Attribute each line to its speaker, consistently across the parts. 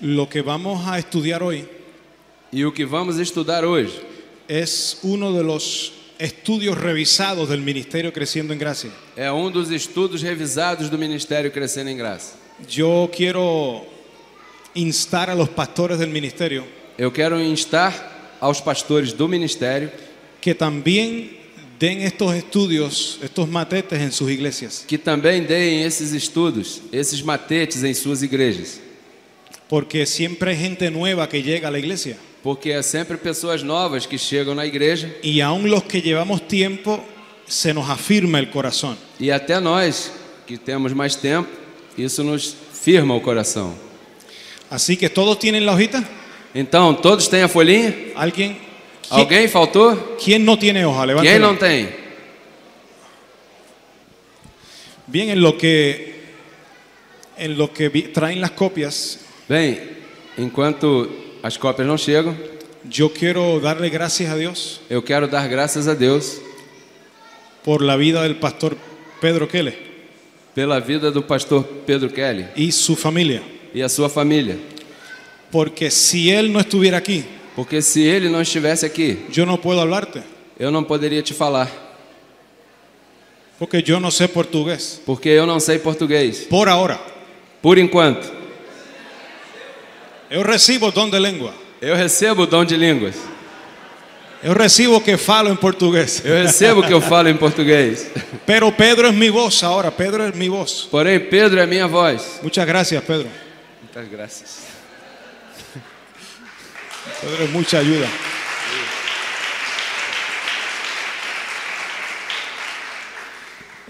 Speaker 1: Lo que vamos a estudiar hoy
Speaker 2: E o que vamos estudar hoje
Speaker 1: es uno de los estudios revisados del Ministerio Creciendo en Gracia.
Speaker 2: é dos estudos revisados do Ministério Crescendo em Graça.
Speaker 1: Yo quiero instar a los pastores del ministerio
Speaker 2: Eu quero instar aos pastores do ministério
Speaker 1: que también den estos estudios, estos matetes en sus iglesias,
Speaker 2: que também deem esses estudos, esses matetes em suas igrejas.
Speaker 1: porque siempre hay gente nueva que llega a la iglesia
Speaker 2: Porque é sempre pessoas novas que chegam na igreja
Speaker 1: y aún los que llevamos tiempo se nos afirma el corazón.
Speaker 2: e até nós, que temos mais tempo, isso nos firma o coração.
Speaker 1: Así que todos tienen la hojita.
Speaker 2: Então, todos têm a folhinha?
Speaker 1: ¿Alguien?
Speaker 2: Alguém faltou?
Speaker 1: ¿Quién no tiene hoja?
Speaker 2: Quem
Speaker 1: Levántela.
Speaker 2: não tem?
Speaker 1: Bien, en lo que traen las copias,
Speaker 2: Bem, enquanto as cópias não chegam,
Speaker 1: yo quiero darle gracias a Dios
Speaker 2: eu quero dar graças a Deus
Speaker 1: por la vida del pastor Pedro Keller
Speaker 2: pela vida do pastor Pedro Kelly
Speaker 1: y su familia.
Speaker 2: e a sua família.
Speaker 1: Porque si él no estuviera aquí,
Speaker 2: Porque se ele não estivesse aqui,
Speaker 1: yo no puedo hablarte,
Speaker 2: eu não poderia te falar,
Speaker 1: porque yo no sé portugués.
Speaker 2: porque eu não sei português.
Speaker 1: Por ahora,
Speaker 2: Por enquanto,
Speaker 1: yo recibo don de lengua.
Speaker 2: eu recebo o dom de línguas.
Speaker 1: Yo recibo que falo en portugués.
Speaker 2: Eu recebo que eu falo em português.
Speaker 1: Pero Pedro es mi voz ahora, Pedro es mi voz.
Speaker 2: Porém, Pedro é minha voz.
Speaker 1: Muchas gracias, Pedro.
Speaker 2: Muitas graças.
Speaker 1: Pedro es mucha ayuda.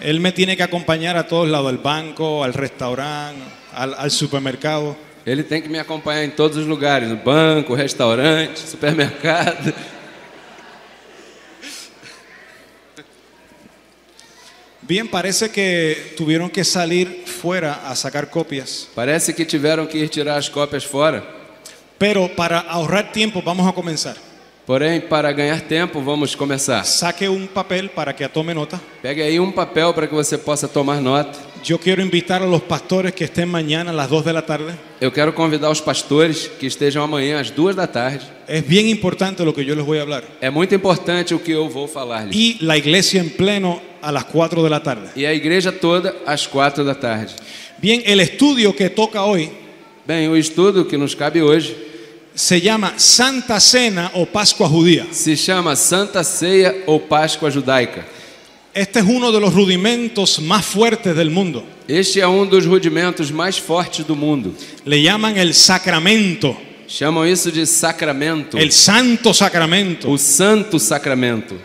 Speaker 1: Él me tiene que acompañar a todos lados, al banco, al restaurante, al supermercado.
Speaker 2: Ele tem que me acompanhar em todos os lugares, no banco, restaurante, supermercado.
Speaker 1: Bien, parece que tuvieron que salir fuera a sacar copias.
Speaker 2: Parece que tiveram que ir tirar as cópias fora.
Speaker 1: Pero para ahorrar tiempo vamos a comenzar.
Speaker 2: Porém, para ganhar tempo, vamos começar.
Speaker 1: Saque un papel para que tome nota.
Speaker 2: Pegue aí um papel para que você possa tomar nota.
Speaker 1: Yo quiero invitar a los pastores que estén mañana a las 2 de la tarde.
Speaker 2: Eu quero convidar os pastores que estejam amanhã às 2 da tarde.
Speaker 1: Es bien importante lo que yo les voy a hablar.
Speaker 2: É muito importante o que eu vou falar-lhes.
Speaker 1: Y la iglesia en pleno a las 4 de la tarde.
Speaker 2: E a igreja toda às 4 da tarde.
Speaker 1: Bien, el estudio que toca hoy
Speaker 2: Bem, o estudo que nos cabe hoje
Speaker 1: se llama Santa Cena o Pascua Judía.
Speaker 2: se chama Santa Ceia ou Páscoa Judaica.
Speaker 1: Este es uno de los rudimentos más fuertes del mundo.
Speaker 2: Este é dos rudimentos mais fortes do mundo.
Speaker 1: Le llaman el sacramento,
Speaker 2: Chamam isso de sacramento,
Speaker 1: el santo sacramento.
Speaker 2: o santo sacramento.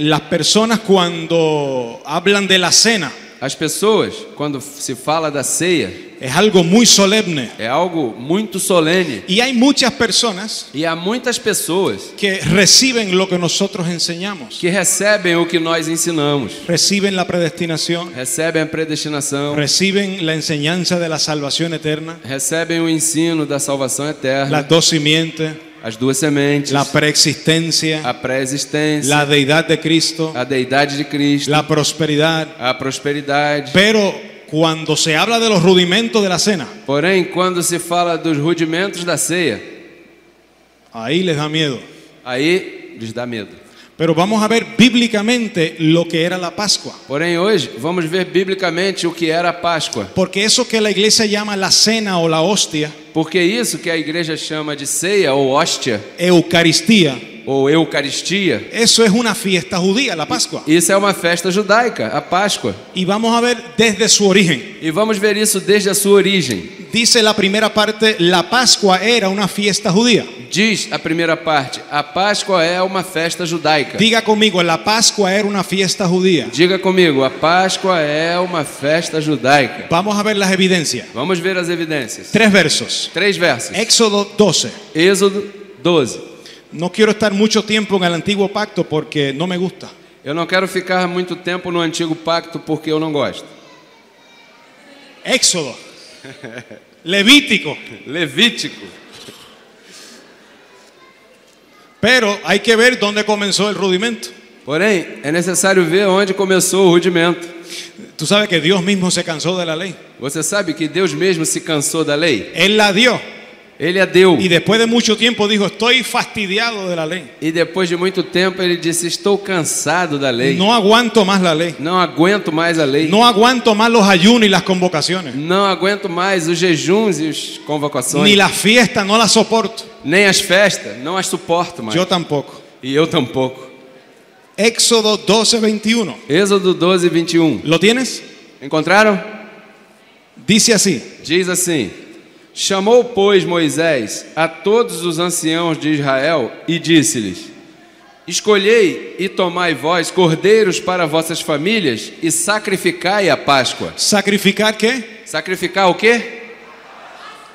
Speaker 1: Las personas cuando hablan de la cena
Speaker 2: As pessoas, quando se fala da ceia,
Speaker 1: es algo muy solemne.
Speaker 2: é algo muito solene.
Speaker 1: Y hay muchas personas
Speaker 2: E há muitas pessoas
Speaker 1: que reciben lo que nosotros enseñamos.
Speaker 2: que recebem o que nós ensinamos.
Speaker 1: Reciben la predestinación,
Speaker 2: Recebem a predestinação,
Speaker 1: reciben la enseñanza de la salvación eterna,
Speaker 2: recebem o ensino da salvação eterna,
Speaker 1: las dos simientes,
Speaker 2: as duas sementes,
Speaker 1: la preexistencia,
Speaker 2: a pré-existência,
Speaker 1: la deidad de Cristo,
Speaker 2: a deidade de Cristo,
Speaker 1: la prosperidad.
Speaker 2: a prosperidade.
Speaker 1: Pero cuando se habla de los rudimentos de la cena,
Speaker 2: Porém, quando se fala dos rudimentos da ceia,
Speaker 1: ahí les da miedo.
Speaker 2: aí lhes dá medo.
Speaker 1: Pero vamos a ver bíblicamente lo que era la Pascua.
Speaker 2: Porém, hoje vamos ver biblicamente o que era a Páscoa.
Speaker 1: Porque eso que la iglesia llama la cena o la hostia,
Speaker 2: Porque isso que a igreja chama de ceia ou hóstia
Speaker 1: Eucaristía,
Speaker 2: ou eucaristia,
Speaker 1: eso es una fiesta judía, la Pascua.
Speaker 2: isso é uma festa judaica, a Páscoa.
Speaker 1: Y vamos a ver desde su origen.
Speaker 2: E vamos ver isso desde a sua origem.
Speaker 1: Dice la primera parte, la Pascua era una fiesta judía.
Speaker 2: Diz a primeira parte, a Páscoa é uma festa judaica.
Speaker 1: Diga conmigo, la Pascua era una fiesta judía.
Speaker 2: Diga comigo, a Páscoa é uma festa judaica.
Speaker 1: Vamos a ver las evidencias.
Speaker 2: Vamos ver as evidências.
Speaker 1: 3 versos.
Speaker 2: 3 versos.
Speaker 1: Éxodo 12.
Speaker 2: Êxodo 12.
Speaker 1: No quiero estar mucho tiempo en el antiguo pacto porque no me gusta.
Speaker 2: Eu não quero ficar muito tempo no antigo pacto porque eu não gosto.
Speaker 1: Éxodo. Levítico.
Speaker 2: Levítico.
Speaker 1: Pero hay que ver dónde comenzó el rudimento.
Speaker 2: Porém, é necessário ver onde começou o rudimento.
Speaker 1: Tú sabes que Dios mismo se cansó de la ley.
Speaker 2: Você sabe que Deus mesmo se cansou da lei?
Speaker 1: Él la dio,
Speaker 2: Ele a deu.
Speaker 1: Y después de mucho tiempo dijo, estoy fastidiado de la ley.
Speaker 2: E depois de muito tempo ele disse: estou cansado da lei.
Speaker 1: No aguanto más la ley.
Speaker 2: Não aguento mais a lei.
Speaker 1: No aguanto más los ayunos y las convocaciones.
Speaker 2: Não aguento mais os jejuns e as convocações.
Speaker 1: Ni las fiestas, no las soporto.
Speaker 2: Nem as festas, não as suporto mais.
Speaker 1: Yo tampoco.
Speaker 2: E eu tampouco.
Speaker 1: Éxodo 12:21.
Speaker 2: Êxodo 12, 21.
Speaker 1: ¿Lo tienes?
Speaker 2: Encontraram?
Speaker 1: Dice así.
Speaker 2: Diz assim: chamou, pois, Moisés a todos os anciãos de Israel e disse-lhes: escolhei e tomai vós cordeiros para vossas famílias e sacrificai a Páscoa.
Speaker 1: ¿Sacrificar qué?
Speaker 2: Sacrificar o quê?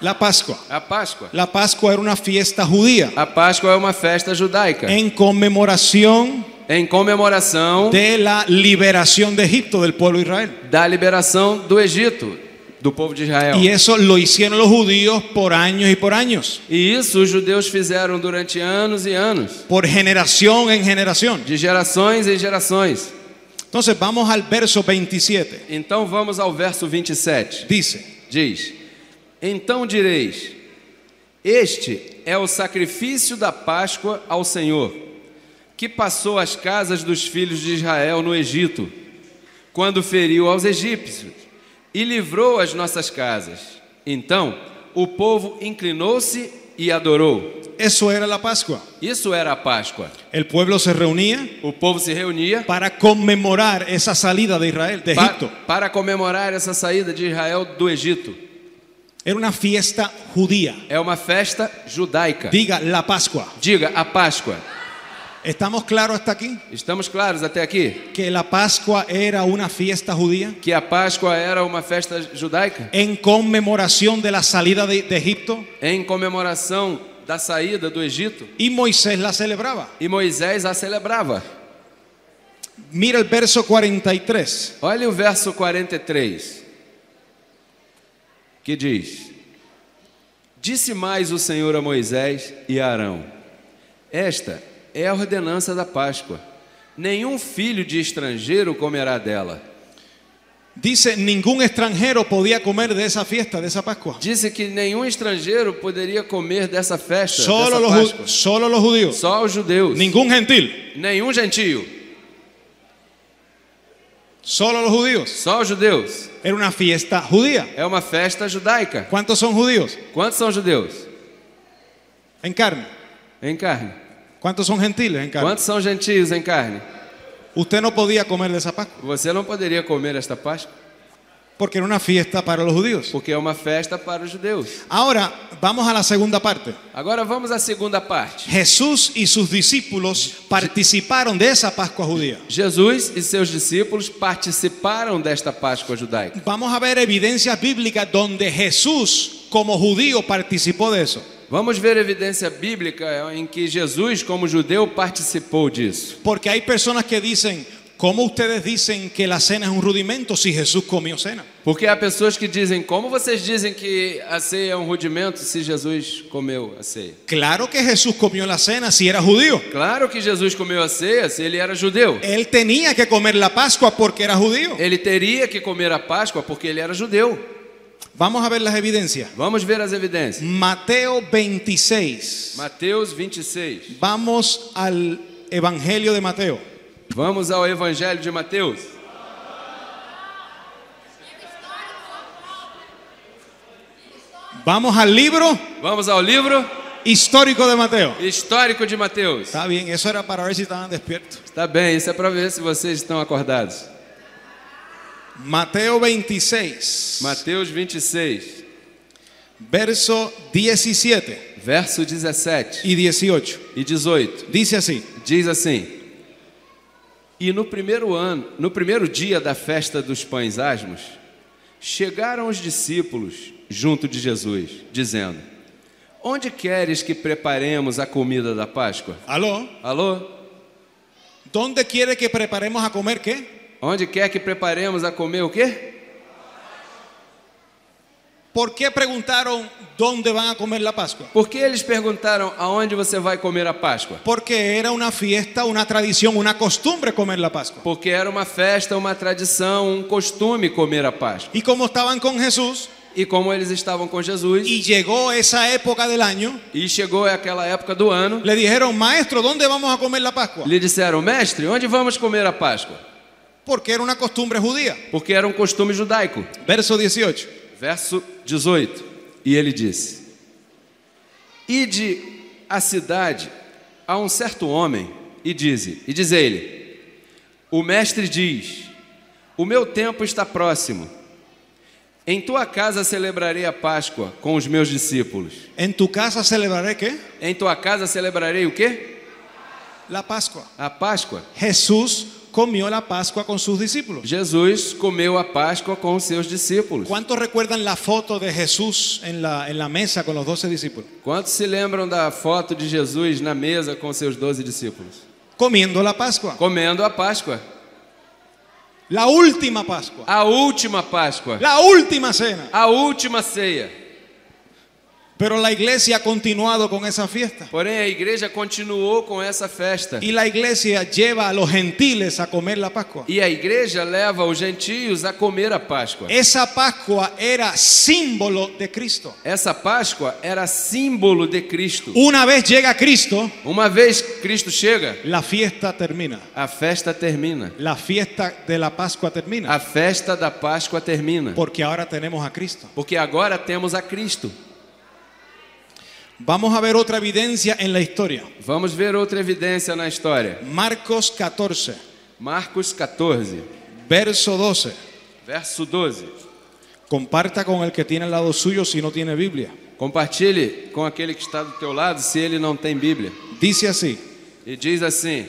Speaker 1: La Pascua.
Speaker 2: A Páscoa.
Speaker 1: La Pascua era una fiesta judía
Speaker 2: A Páscoa é uma festa judaica
Speaker 1: en conmemoración
Speaker 2: em comemoração
Speaker 1: de la liberación de Egipto del pueblo de Israel.
Speaker 2: da liberação do Egito, do povo de Israel.
Speaker 1: Y eso lo hicieron los judíos por años y por años,
Speaker 2: E isso os judeus fizeram durante anos e anos,
Speaker 1: por generación en generación.
Speaker 2: de gerações em gerações.
Speaker 1: Entonces vamos al verso 27.
Speaker 2: Então vamos ao verso 27.
Speaker 1: Dice,
Speaker 2: Diz: então direis: este é o sacrifício da Páscoa ao Senhor, que passou as casas dos filhos de Israel no Egito, quando feriu aos egípcios e livrou as nossas casas. Então o povo inclinou-se e adorou.
Speaker 1: eso era la Pascua.
Speaker 2: Isso era a Páscoa.
Speaker 1: El pueblo se reunía
Speaker 2: O povo se reunia
Speaker 1: para conmemorar esa salida de Israel, de Egipto.
Speaker 2: para comemorar essa saída de Israel do Egito.
Speaker 1: Era una fiesta judía.
Speaker 2: É uma festa judaica.
Speaker 1: Diga, la Pascua.
Speaker 2: Diga, a Páscoa.
Speaker 1: ¿Estamos claros hasta aquí?
Speaker 2: Estamos claros até aqui?
Speaker 1: Que la Pascua era una fiesta judía
Speaker 2: Que a Páscoa era uma festa judaica
Speaker 1: en conmemoración de la salida de Egipto,
Speaker 2: em comemoração da saída do Egito,
Speaker 1: y Moisés la celebraba.
Speaker 2: e Moisés a celebrava.
Speaker 1: Mira el verso 43.
Speaker 2: Olha o verso 43, que diz: disse mais o Senhor a Moisés e a Arão: esta é a ordenança da Páscoa. Nenhum filho de estrangeiro comerá dela.
Speaker 1: Dice, ningún extranjero podía comer de esa fiesta, de esa Pascua.
Speaker 2: Disse que nenhum estrangeiro poderia comer dessa festa,
Speaker 1: Solo
Speaker 2: dessa Páscoa.
Speaker 1: solo los judíos.
Speaker 2: Só os judeus.
Speaker 1: Ningún gentil.
Speaker 2: Nenhum gentio.
Speaker 1: Solo los judíos.
Speaker 2: Só os judeus.
Speaker 1: Era una fiesta judía.
Speaker 2: É uma festa judaica.
Speaker 1: ¿Cuántos son judíos?
Speaker 2: Quantos são judeus?
Speaker 1: En carne.
Speaker 2: Em carne.
Speaker 1: ¿Cuántos son gentiles en carne?
Speaker 2: Quantos são gentios em carne?
Speaker 1: Usted no podía comer de esa Pascua
Speaker 2: Você não poderia comer esta Páscoa,
Speaker 1: porque era una fiesta para los judíos.
Speaker 2: porque é uma festa para os judeus.
Speaker 1: Ahora, vamos a la segunda parte.
Speaker 2: Agora vamos à segunda parte.
Speaker 1: Jesús y sus discípulos participaron de esa Pascua judía.
Speaker 2: Jesus e seus discípulos participaram desta Páscoa judaica.
Speaker 1: Vamos a ver evidencias bíblicas donde Jesús, como judío, participó de eso.
Speaker 2: Vamos ver evidência bíblica em que Jesus, como judeu, participou disso.
Speaker 1: Porque hay personas que dicen, ¿cómo ustedes dicen que la cena es un rudimento si Jesús comió cena?
Speaker 2: Porque há pessoas que dizem: como vocês dizem que a ceia é um rudimento se Jesus comeu a ceia?
Speaker 1: Claro que Jesús comió la cena si era judío.
Speaker 2: Claro que Jesus comeu a ceia se ele era judeu.
Speaker 1: Él tenía que comer la Pascua porque era judío.
Speaker 2: Ele teria que comer a Páscoa porque ele era judeu.
Speaker 1: Vamos a ver las evidencias.
Speaker 2: Vamos ver as evidências.
Speaker 1: Mateo 26.
Speaker 2: Mateus 26.
Speaker 1: Vamos al Evangelio de Mateo.
Speaker 2: Vamos ao Evangelho de Mateus.
Speaker 1: Vamos al libro
Speaker 2: Vamos ao livro
Speaker 1: histórico de Mateo.
Speaker 2: histórico de Mateus.
Speaker 1: Está bien, eso era para ver si estaban despiertos.
Speaker 2: Está bem, isso é para ver se vocês estão acordados.
Speaker 1: Mateo 26,
Speaker 2: Mateus 26,
Speaker 1: verso 17
Speaker 2: verso 17
Speaker 1: y 18.
Speaker 2: e 18.
Speaker 1: Dice así:
Speaker 2: Diz assim: e no primeiro dia da festa dos pães asmos, chegaram os discípulos junto de Jesus, dizendo: onde queres que preparemos a comida da Páscoa?
Speaker 1: ¿Aló?
Speaker 2: Alô?
Speaker 1: ¿Dónde quiere que preparemos a comer qué?
Speaker 2: Onde quer que preparemos a comer o quê?
Speaker 1: ¿Por qué preguntaron dónde van a comer la Pascua?
Speaker 2: Por que eles perguntaram aonde você vai comer a Páscoa?
Speaker 1: Porque era una fiesta, una tradición, una costumbre comer la Pascua.
Speaker 2: Porque era uma festa, uma tradição, um costume comer a Páscoa.
Speaker 1: Y como estaban con Jesús,
Speaker 2: E como eles estavam com Jesus,
Speaker 1: y llegó esa época del año,
Speaker 2: e chegou aquela época do ano,
Speaker 1: le dijeron, maestro, ¿dónde vamos a comer la Pascua?
Speaker 2: lhe disseram: mestre, onde vamos comer a Páscoa?
Speaker 1: Porque era una costumbre judía.
Speaker 2: Porque era um costume judaico.
Speaker 1: Verso 18.
Speaker 2: Verso 18. E ele disse: ide à cidade a um certo homem e diz-lhe: o mestre diz, o meu tempo está próximo. Em tua casa celebrarei a Páscoa com os meus discípulos.
Speaker 1: En tu casa celebraré ¿qué?
Speaker 2: Em tua casa celebrarei o quê?
Speaker 1: La Pascua.
Speaker 2: A Páscoa.
Speaker 1: Jesús comió la Pascua con sus discípulos.
Speaker 2: Jesus comeu a Páscoa com os seus discípulos.
Speaker 1: ¿Cuántos recuerdan la foto de Jesús en la mesa con los 12 discípulos?
Speaker 2: Quantos se lembram da foto de Jesus na mesa com seus 12 discípulos?
Speaker 1: Comiendo la Pascua.
Speaker 2: Comendo a Páscoa.
Speaker 1: La última Pascua.
Speaker 2: A última Páscoa.
Speaker 1: La última cena.
Speaker 2: A última ceia.
Speaker 1: Pero la iglesia ha continuado con esa fiesta.
Speaker 2: Porém, a igreja continuou com essa festa.
Speaker 1: Y la iglesia lleva a los gentiles a comer la Pascua.
Speaker 2: E a igreja leva os gentios a comer a Páscoa.
Speaker 1: Esa Pascua era símbolo de Cristo.
Speaker 2: Essa Páscoa era símbolo de Cristo.
Speaker 1: Una vez llega Cristo,
Speaker 2: Uma vez Cristo chega,
Speaker 1: la fiesta termina.
Speaker 2: a festa termina.
Speaker 1: La fiesta de la Pascua termina.
Speaker 2: A festa da Páscoa termina.
Speaker 1: Porque ahora tenemos a Cristo.
Speaker 2: Porque agora temos a Cristo.
Speaker 1: Vamos a ver otra evidencia en la historia.
Speaker 2: Vamos ver outra evidência na história.
Speaker 1: Marcos 14,
Speaker 2: Marcos 14,
Speaker 1: verso 12.
Speaker 2: verso 12.
Speaker 1: Comparta con el que tiene al lado suyo si no tiene Biblia.
Speaker 2: Compartilhe com aquele que está do teu lado se ele não tem Bíblia.
Speaker 1: Dice así:
Speaker 2: E diz assim: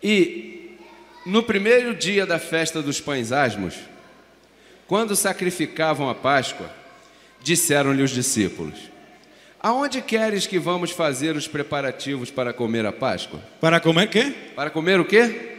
Speaker 2: e no primeiro dia da festa dos pães asmos, quando sacrificavam a Páscoa, disseram-lhe os discípulos: aonde queres que vamos fazer os preparativos para comer a Páscoa?
Speaker 1: ¿Para comer qué?
Speaker 2: Para comer o quê?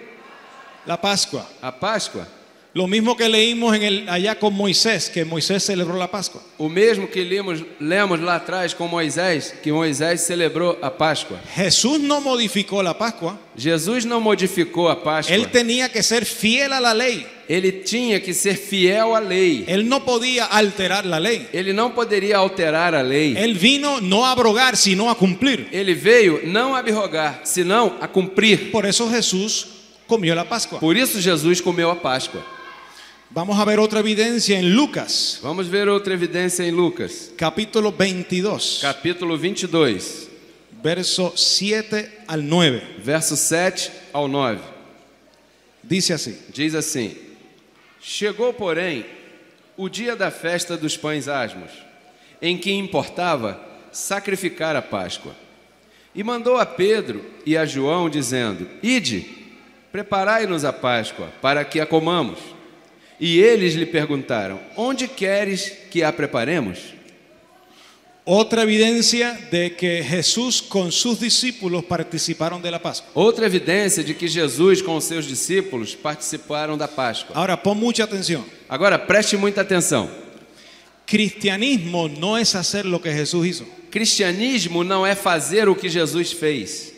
Speaker 1: La Pascua.
Speaker 2: A Páscoa?
Speaker 1: Lo mismo que leímos allá con Moisés, que Moisés celebró la Pascua.
Speaker 2: O mesmo que lemos lá atrás com Moisés, que Moisés celebrou a Páscoa.
Speaker 1: Jesús no modificó la Pascua.
Speaker 2: Jesus não modificou a Páscoa.
Speaker 1: Él tenía que ser fiel a la ley.
Speaker 2: Ele tinha que ser fiel à lei.
Speaker 1: Él no podía alterar la ley.
Speaker 2: Ele não poderia alterar a lei.
Speaker 1: Él vino no a abrogar, sino a cumplir.
Speaker 2: Ele veio não a abrogar, senão a cumprir.
Speaker 1: Por eso Jesús comió la Pascua.
Speaker 2: Por isso Jesus comeu a Páscoa.
Speaker 1: Vamos a ver otra evidencia en Lucas,
Speaker 2: Vamos ver outra evidência em Lucas,
Speaker 1: capítulo 22,
Speaker 2: capítulo 22,
Speaker 1: verso 7 al 9.
Speaker 2: verso 7 ao 9.
Speaker 1: Dice así:
Speaker 2: Diz assim: chegou, porém, o dia da festa dos pães asmos, em que importava sacrificar a Páscoa. E mandou a Pedro e a João, dizendo: ide, preparai-nos a Páscoa, para que a comamos. E eles lhe perguntaram: onde queres que a preparemos?
Speaker 1: Otra evidencia de que Jesús con sus discípulos participaron de la Pascua.
Speaker 2: Outra evidência de que Jesus com os seus discípulos participaram da Páscoa.
Speaker 1: Ahora pon mucha atención.
Speaker 2: Agora preste muita atenção.
Speaker 1: Cristianismo no es hacer lo que Jesús hizo.
Speaker 2: Cristianismo não é fazer o que Jesus fez.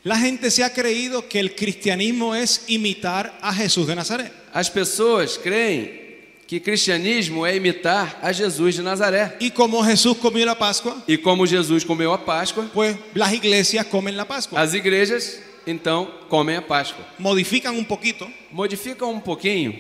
Speaker 1: La gente se ha creído que el cristianismo es imitar a Jesús de Nazaret.
Speaker 2: As pessoas creem que cristianismo é imitar a Jesus de Nazaré.
Speaker 1: Y como Jesús comió la Pascua,
Speaker 2: E como Jesus comeu a Páscoa,
Speaker 1: pues las iglesias comen la Pascua.
Speaker 2: as igrejas então comem a Páscoa.
Speaker 1: Modifican un poquito,
Speaker 2: Modificam um pouquinho,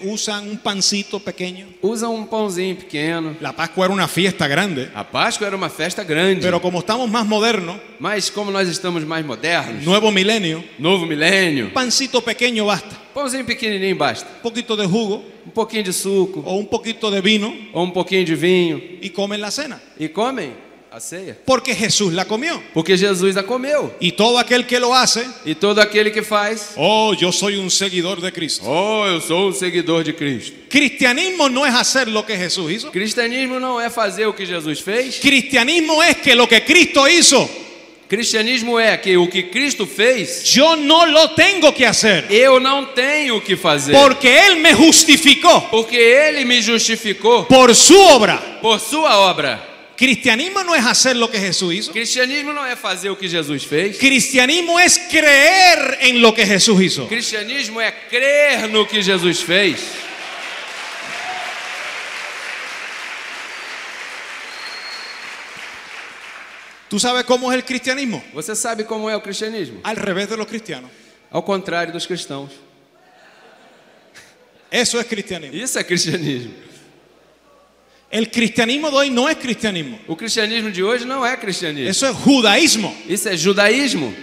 Speaker 1: usan un pancito pequeño.
Speaker 2: usam um pãozinho pequeno.
Speaker 1: La Pascua era una fiesta grande,
Speaker 2: A Páscoa era uma festa grande,
Speaker 1: pero como estamos más modernos,
Speaker 2: mas como nós estamos mais modernos,
Speaker 1: nuevo milenio,
Speaker 2: novo milênio,
Speaker 1: pancito pequeño basta.
Speaker 2: pãozinho pequenininho basta.
Speaker 1: Un poquito de jugo
Speaker 2: Um pouquinho de suco,
Speaker 1: o un poquito de vino
Speaker 2: ou um pouquinho de vinho,
Speaker 1: y comen la cena.
Speaker 2: e comem a ceia.
Speaker 1: Porque Jesús la comió.
Speaker 2: Porque Jesus a comeu.
Speaker 1: Y todo aquel que lo hace,
Speaker 2: E todo aquele que faz:
Speaker 1: oh, yo soy un seguidor de Cristo.
Speaker 2: oh, eu sou um seguidor de Cristo.
Speaker 1: Cristianismo no es hacer lo que Jesús hizo.
Speaker 2: Cristianismo não é fazer o que Jesus fez.
Speaker 1: Cristianismo es que lo que Cristo hizo,
Speaker 2: Cristianismo é que o que Cristo fez,
Speaker 1: yo no lo tengo que hacer.
Speaker 2: eu não tenho que fazer.
Speaker 1: Porque Él me justificó
Speaker 2: Porque Ele me justificou
Speaker 1: por su obra.
Speaker 2: por sua obra.
Speaker 1: Cristianismo no es hacer lo que Jesús hizo.
Speaker 2: Cristianismo não é fazer o que Jesus fez.
Speaker 1: Cristianismo es creer en lo que Jesús hizo.
Speaker 2: Cristianismo é crer no que Jesus fez.
Speaker 1: ¿Tú sabes cómo es el cristianismo?
Speaker 2: Você sabe como é o cristianismo?
Speaker 1: Al revés de los cristianos.
Speaker 2: Ao contrário dos cristãos.
Speaker 1: Eso es cristianismo.
Speaker 2: Isso é cristianismo.
Speaker 1: El cristianismo de hoy no es cristianismo.
Speaker 2: O cristianismo de hoje não é cristianismo.
Speaker 1: Eso es judaísmo.
Speaker 2: Isso é judaísmo.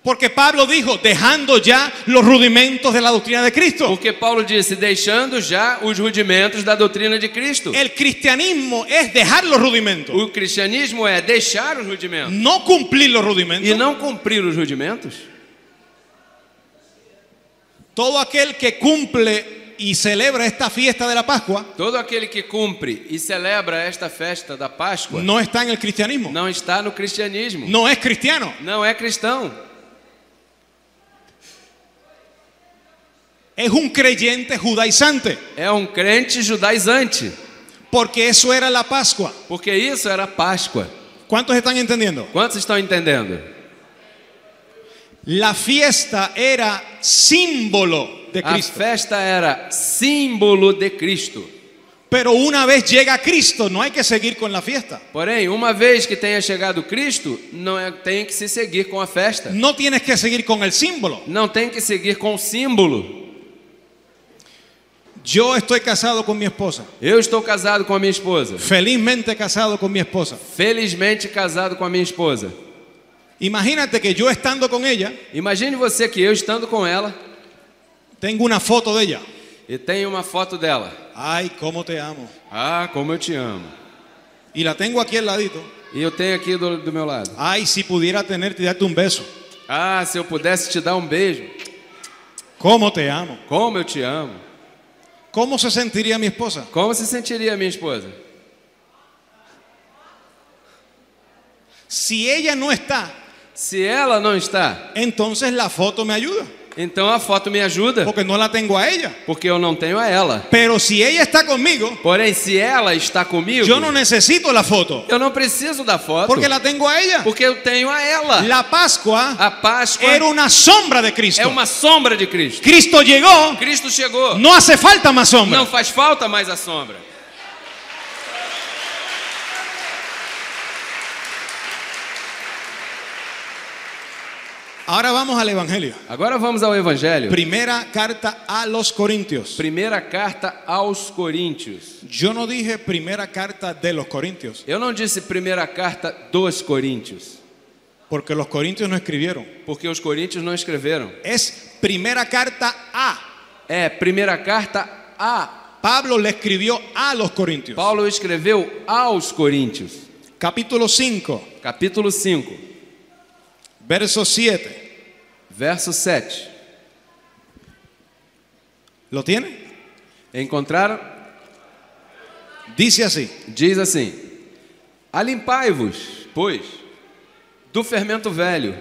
Speaker 1: Porque Pablo dijo, dejando ya los rudimentos de la doctrina de Cristo.
Speaker 2: Porque Paulo disse, deixando já os rudimentos da doutrina de Cristo.
Speaker 1: El cristianismo es dejar los rudimentos,
Speaker 2: O cristianismo é deixar os rudimentos
Speaker 1: no cumplir los rudimentos.
Speaker 2: e não cumprir os rudimentos.
Speaker 1: Todo aquel que cumple y celebra esta fiesta de la Pascua
Speaker 2: Todo aquele que cumpre e celebra esta festa da Páscoa
Speaker 1: no está en el cristianismo,
Speaker 2: não está no cristianismo.
Speaker 1: no es cristiano.
Speaker 2: Não é cristão.
Speaker 1: Es un creyente judaizante,
Speaker 2: É um crente judaizante.
Speaker 1: porque eso era la Pascua.
Speaker 2: Porque isso era Páscoa.
Speaker 1: ¿Cuántos están entendiendo?
Speaker 2: Quantos estão entendendo?
Speaker 1: La fiesta era símbolo de
Speaker 2: A
Speaker 1: Cristo.
Speaker 2: festa era símbolo de Cristo.
Speaker 1: Pero una vez llega Cristo, no hay que seguir con la fiesta.
Speaker 2: Porém, uma vez que tenha chegado Cristo, tem que se seguir com a festa.
Speaker 1: No tienes que seguir con el símbolo.
Speaker 2: Não tem que seguir com o símbolo.
Speaker 1: Yo estoy casado con mi esposa,
Speaker 2: Eu estou casado com a minha esposa.
Speaker 1: felizmente casado con mi esposa.
Speaker 2: Felizmente casado com a minha esposa.
Speaker 1: Imagínate que yo estando con ella,
Speaker 2: Imagine você que eu estando com ela
Speaker 1: tengo una foto de ella.
Speaker 2: e tenho uma foto dela.
Speaker 1: Ay, cómo te amo.
Speaker 2: Ah, como eu te amo.
Speaker 1: Y la tengo aquí al ladito.
Speaker 2: E eu tenho aqui do meu lado.
Speaker 1: Ay, si pudiera tenerte y darte un beso.
Speaker 2: Ah, se eu pudesse te dar um beijo.
Speaker 1: Cómo te amo.
Speaker 2: Como eu te amo.
Speaker 1: ¿Cómo se sentiría mi esposa?
Speaker 2: Como se sentiria a minha esposa?
Speaker 1: Si ella no está,
Speaker 2: Se ela não está,
Speaker 1: entonces la foto me ayuda,
Speaker 2: então a foto me ajuda,
Speaker 1: porque no la tengo a ella.
Speaker 2: porque eu não tenho a ela.
Speaker 1: Pero si ella está conmigo,
Speaker 2: Porém, se ela está comigo,
Speaker 1: yo no necesito la foto,
Speaker 2: eu não preciso da foto,
Speaker 1: porque la tengo a ella.
Speaker 2: porque eu tenho a ela.
Speaker 1: La Pascua
Speaker 2: A Páscoa
Speaker 1: era una sombra de Cristo.
Speaker 2: é uma sombra de Cristo.
Speaker 1: Cristo llegó,
Speaker 2: Cristo chegou.
Speaker 1: no hace falta más sombra.
Speaker 2: Não faz falta mais a sombra.
Speaker 1: Ahora vamos al Evangelio.
Speaker 2: Agora vamos ao Evangelho.
Speaker 1: Primera carta a los Corintios.
Speaker 2: Primeira carta aos Coríntios.
Speaker 1: Yo no dije primera carta de los Corintios,
Speaker 2: Eu não disse primeira carta dos Coríntios,
Speaker 1: porque los Corintios no escribieron.
Speaker 2: porque os Coríntios não escreveram.
Speaker 1: Es primera carta a.
Speaker 2: É primeira carta a.
Speaker 1: Pablo le escribió a los Corintios.
Speaker 2: Paulo escreveu aos Coríntios.
Speaker 1: Capítulo 5,
Speaker 2: Capítulo 5,
Speaker 1: verso 7.
Speaker 2: verso 7.
Speaker 1: ¿Lo tiene?
Speaker 2: Encontraram?
Speaker 1: Dice así:
Speaker 2: Diz assim: Alimpai-vos, pois, do fermento velho,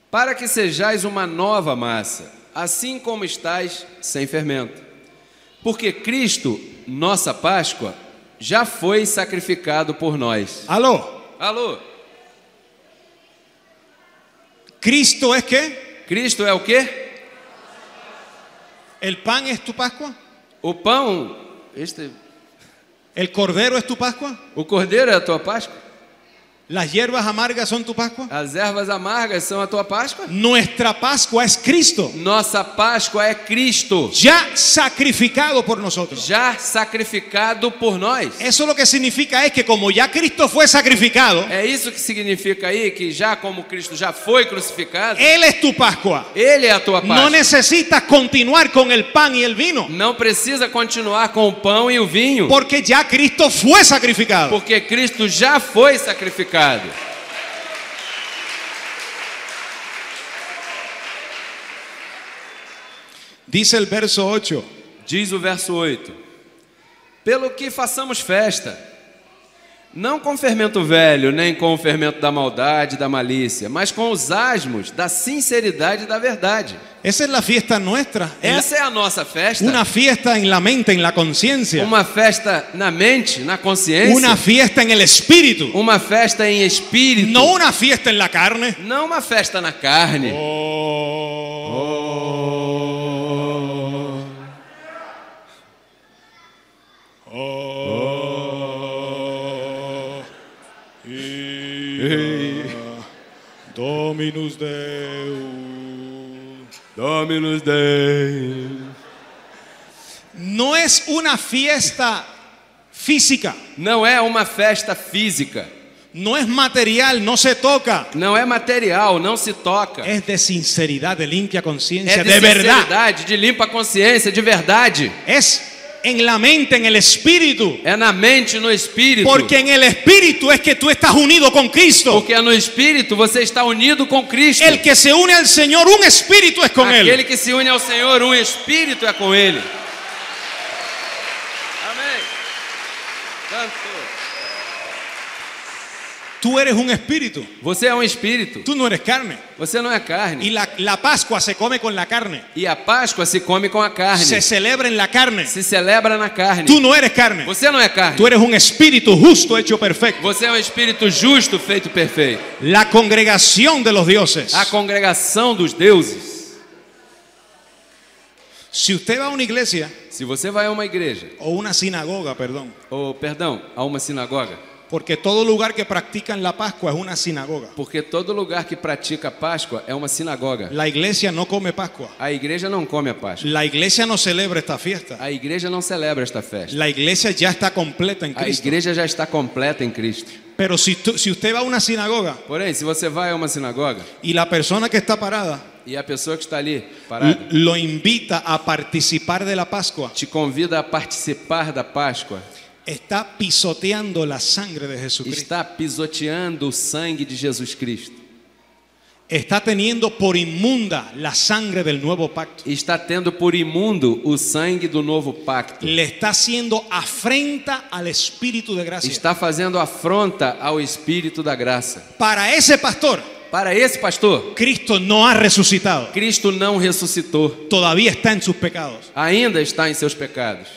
Speaker 2: para que sejais uma nova massa, assim como estáis sem fermento. Porque Cristo, nossa Páscoa, já foi sacrificado por nós.
Speaker 1: aló.
Speaker 2: Alô?
Speaker 1: ¿Cristo es qué?
Speaker 2: Cristo é o quê?
Speaker 1: ¿El pan es tu Pascua?
Speaker 2: O pão,
Speaker 1: ¿El cordero es tu Pascua?
Speaker 2: o cordeiro é a tua Páscoa?
Speaker 1: ¿Las hierbas amargas son tu Pascua?
Speaker 2: As ervas amargas são a tua Páscoa?
Speaker 1: Nuestra Pascua es Cristo,
Speaker 2: Nossa Páscoa é Cristo,
Speaker 1: ya sacrificado por nosotros.
Speaker 2: já sacrificado por nós.
Speaker 1: Eso lo que significa es que como ya Cristo fue sacrificado,
Speaker 2: É isso que significa aí que já como Cristo já foi crucificado,
Speaker 1: Él es tu Pascua.
Speaker 2: Ele é a tua
Speaker 1: No
Speaker 2: Páscoa.
Speaker 1: necesitas continuar con el pan y el vino,
Speaker 2: Não precisa continuar com o pão e o vinho,
Speaker 1: porque ya Cristo fue sacrificado.
Speaker 2: porque Cristo já foi sacrificado.
Speaker 1: Dice el verso 8:
Speaker 2: Diz o verso 8: Pelo que façamos festa, não com fermento velho, nem com o fermento da maldade e da malícia, mas com os asmos da sinceridade e da verdade.
Speaker 1: esa es la fiesta nuestra.
Speaker 2: Essa é a nossa festa.
Speaker 1: Una fiesta en la mente, en la conciencia.
Speaker 2: Uma festa na mente, na consciência.
Speaker 1: Una fiesta en el espíritu.
Speaker 2: Uma festa em espírito.
Speaker 1: No una fiesta en la carne.
Speaker 2: Não uma festa na carne.
Speaker 1: Dominus Deus.
Speaker 2: Dominus Deus.
Speaker 1: No es una fiesta física,
Speaker 2: Não é uma festa física.
Speaker 1: no es material, no se toca.
Speaker 2: Não é material, não se toca.
Speaker 1: Es de sinceridad, de limpia conciencia,
Speaker 2: É de
Speaker 1: de verdad.
Speaker 2: sinceridade, de limpa consciência, de verdade.
Speaker 1: Es en la mente, en el espíritu.
Speaker 2: É na mente, no espírito.
Speaker 1: Porque en el espíritu es que tú estás unido con Cristo.
Speaker 2: Porque é no espírito você está unido com Cristo.
Speaker 1: El que se une al Señor, un espíritu es con
Speaker 2: Aquele
Speaker 1: Él.
Speaker 2: que se une ao Senhor, um espírito é com Ele. Amém. Canto.
Speaker 1: Tú eres un espíritu.
Speaker 2: Você é um espírito.
Speaker 1: Tú no eres carne.
Speaker 2: Você não é carne.
Speaker 1: Y la Pascua se come con la carne.
Speaker 2: E a Páscoa se come com a carne.
Speaker 1: Se celebra en la carne.
Speaker 2: Se celebra na carne.
Speaker 1: Tú no eres carne.
Speaker 2: Você não é carne.
Speaker 1: Tú eres un espíritu justo hecho perfecto.
Speaker 2: Você é um espírito justo feito perfeito.
Speaker 1: La congregación de los dioses.
Speaker 2: A congregação dos deuses.
Speaker 1: Si usted va a una iglesia
Speaker 2: Se você vai a uma igreja,
Speaker 1: o una sinagoga, perdón,
Speaker 2: ou perdão, a uma sinagoga,
Speaker 1: porque todo lugar que practican la Pascua es una sinagoga.
Speaker 2: porque todo lugar que pratica a Páscoa é uma sinagoga.
Speaker 1: La iglesia no come Pascua.
Speaker 2: A igreja não come a Páscoa.
Speaker 1: La iglesia no celebra esta fiesta.
Speaker 2: A igreja não celebra esta festa.
Speaker 1: La iglesia ya está completa en
Speaker 2: A
Speaker 1: Cristo.
Speaker 2: igreja já está completa em Cristo.
Speaker 1: Pero si usted va a una sinagoga
Speaker 2: Porém, se você vai a uma sinagoga
Speaker 1: y la persona que está parada
Speaker 2: e a pessoa que está ali parada
Speaker 1: lo invita a participar de la Pascua,
Speaker 2: te convida a participar da Páscoa,
Speaker 1: está pisoteando la sangre de Jesucristo.
Speaker 2: está pisoteando o sangue de Jesus Cristo.
Speaker 1: Está teniendo por inmunda la sangre del nuevo pacto.
Speaker 2: Está tendo por imundo o sangue do novo pacto.
Speaker 1: Le está haciendo afrenta al Espíritu de gracia.
Speaker 2: Está fazendo afronta ao Espírito da graça.
Speaker 1: Para ese pastor,
Speaker 2: Para esse pastor,
Speaker 1: Cristo no ha resucitado.
Speaker 2: Cristo não ressuscitou.
Speaker 1: Todavía está en sus pecados.
Speaker 2: Ainda está em seus pecados.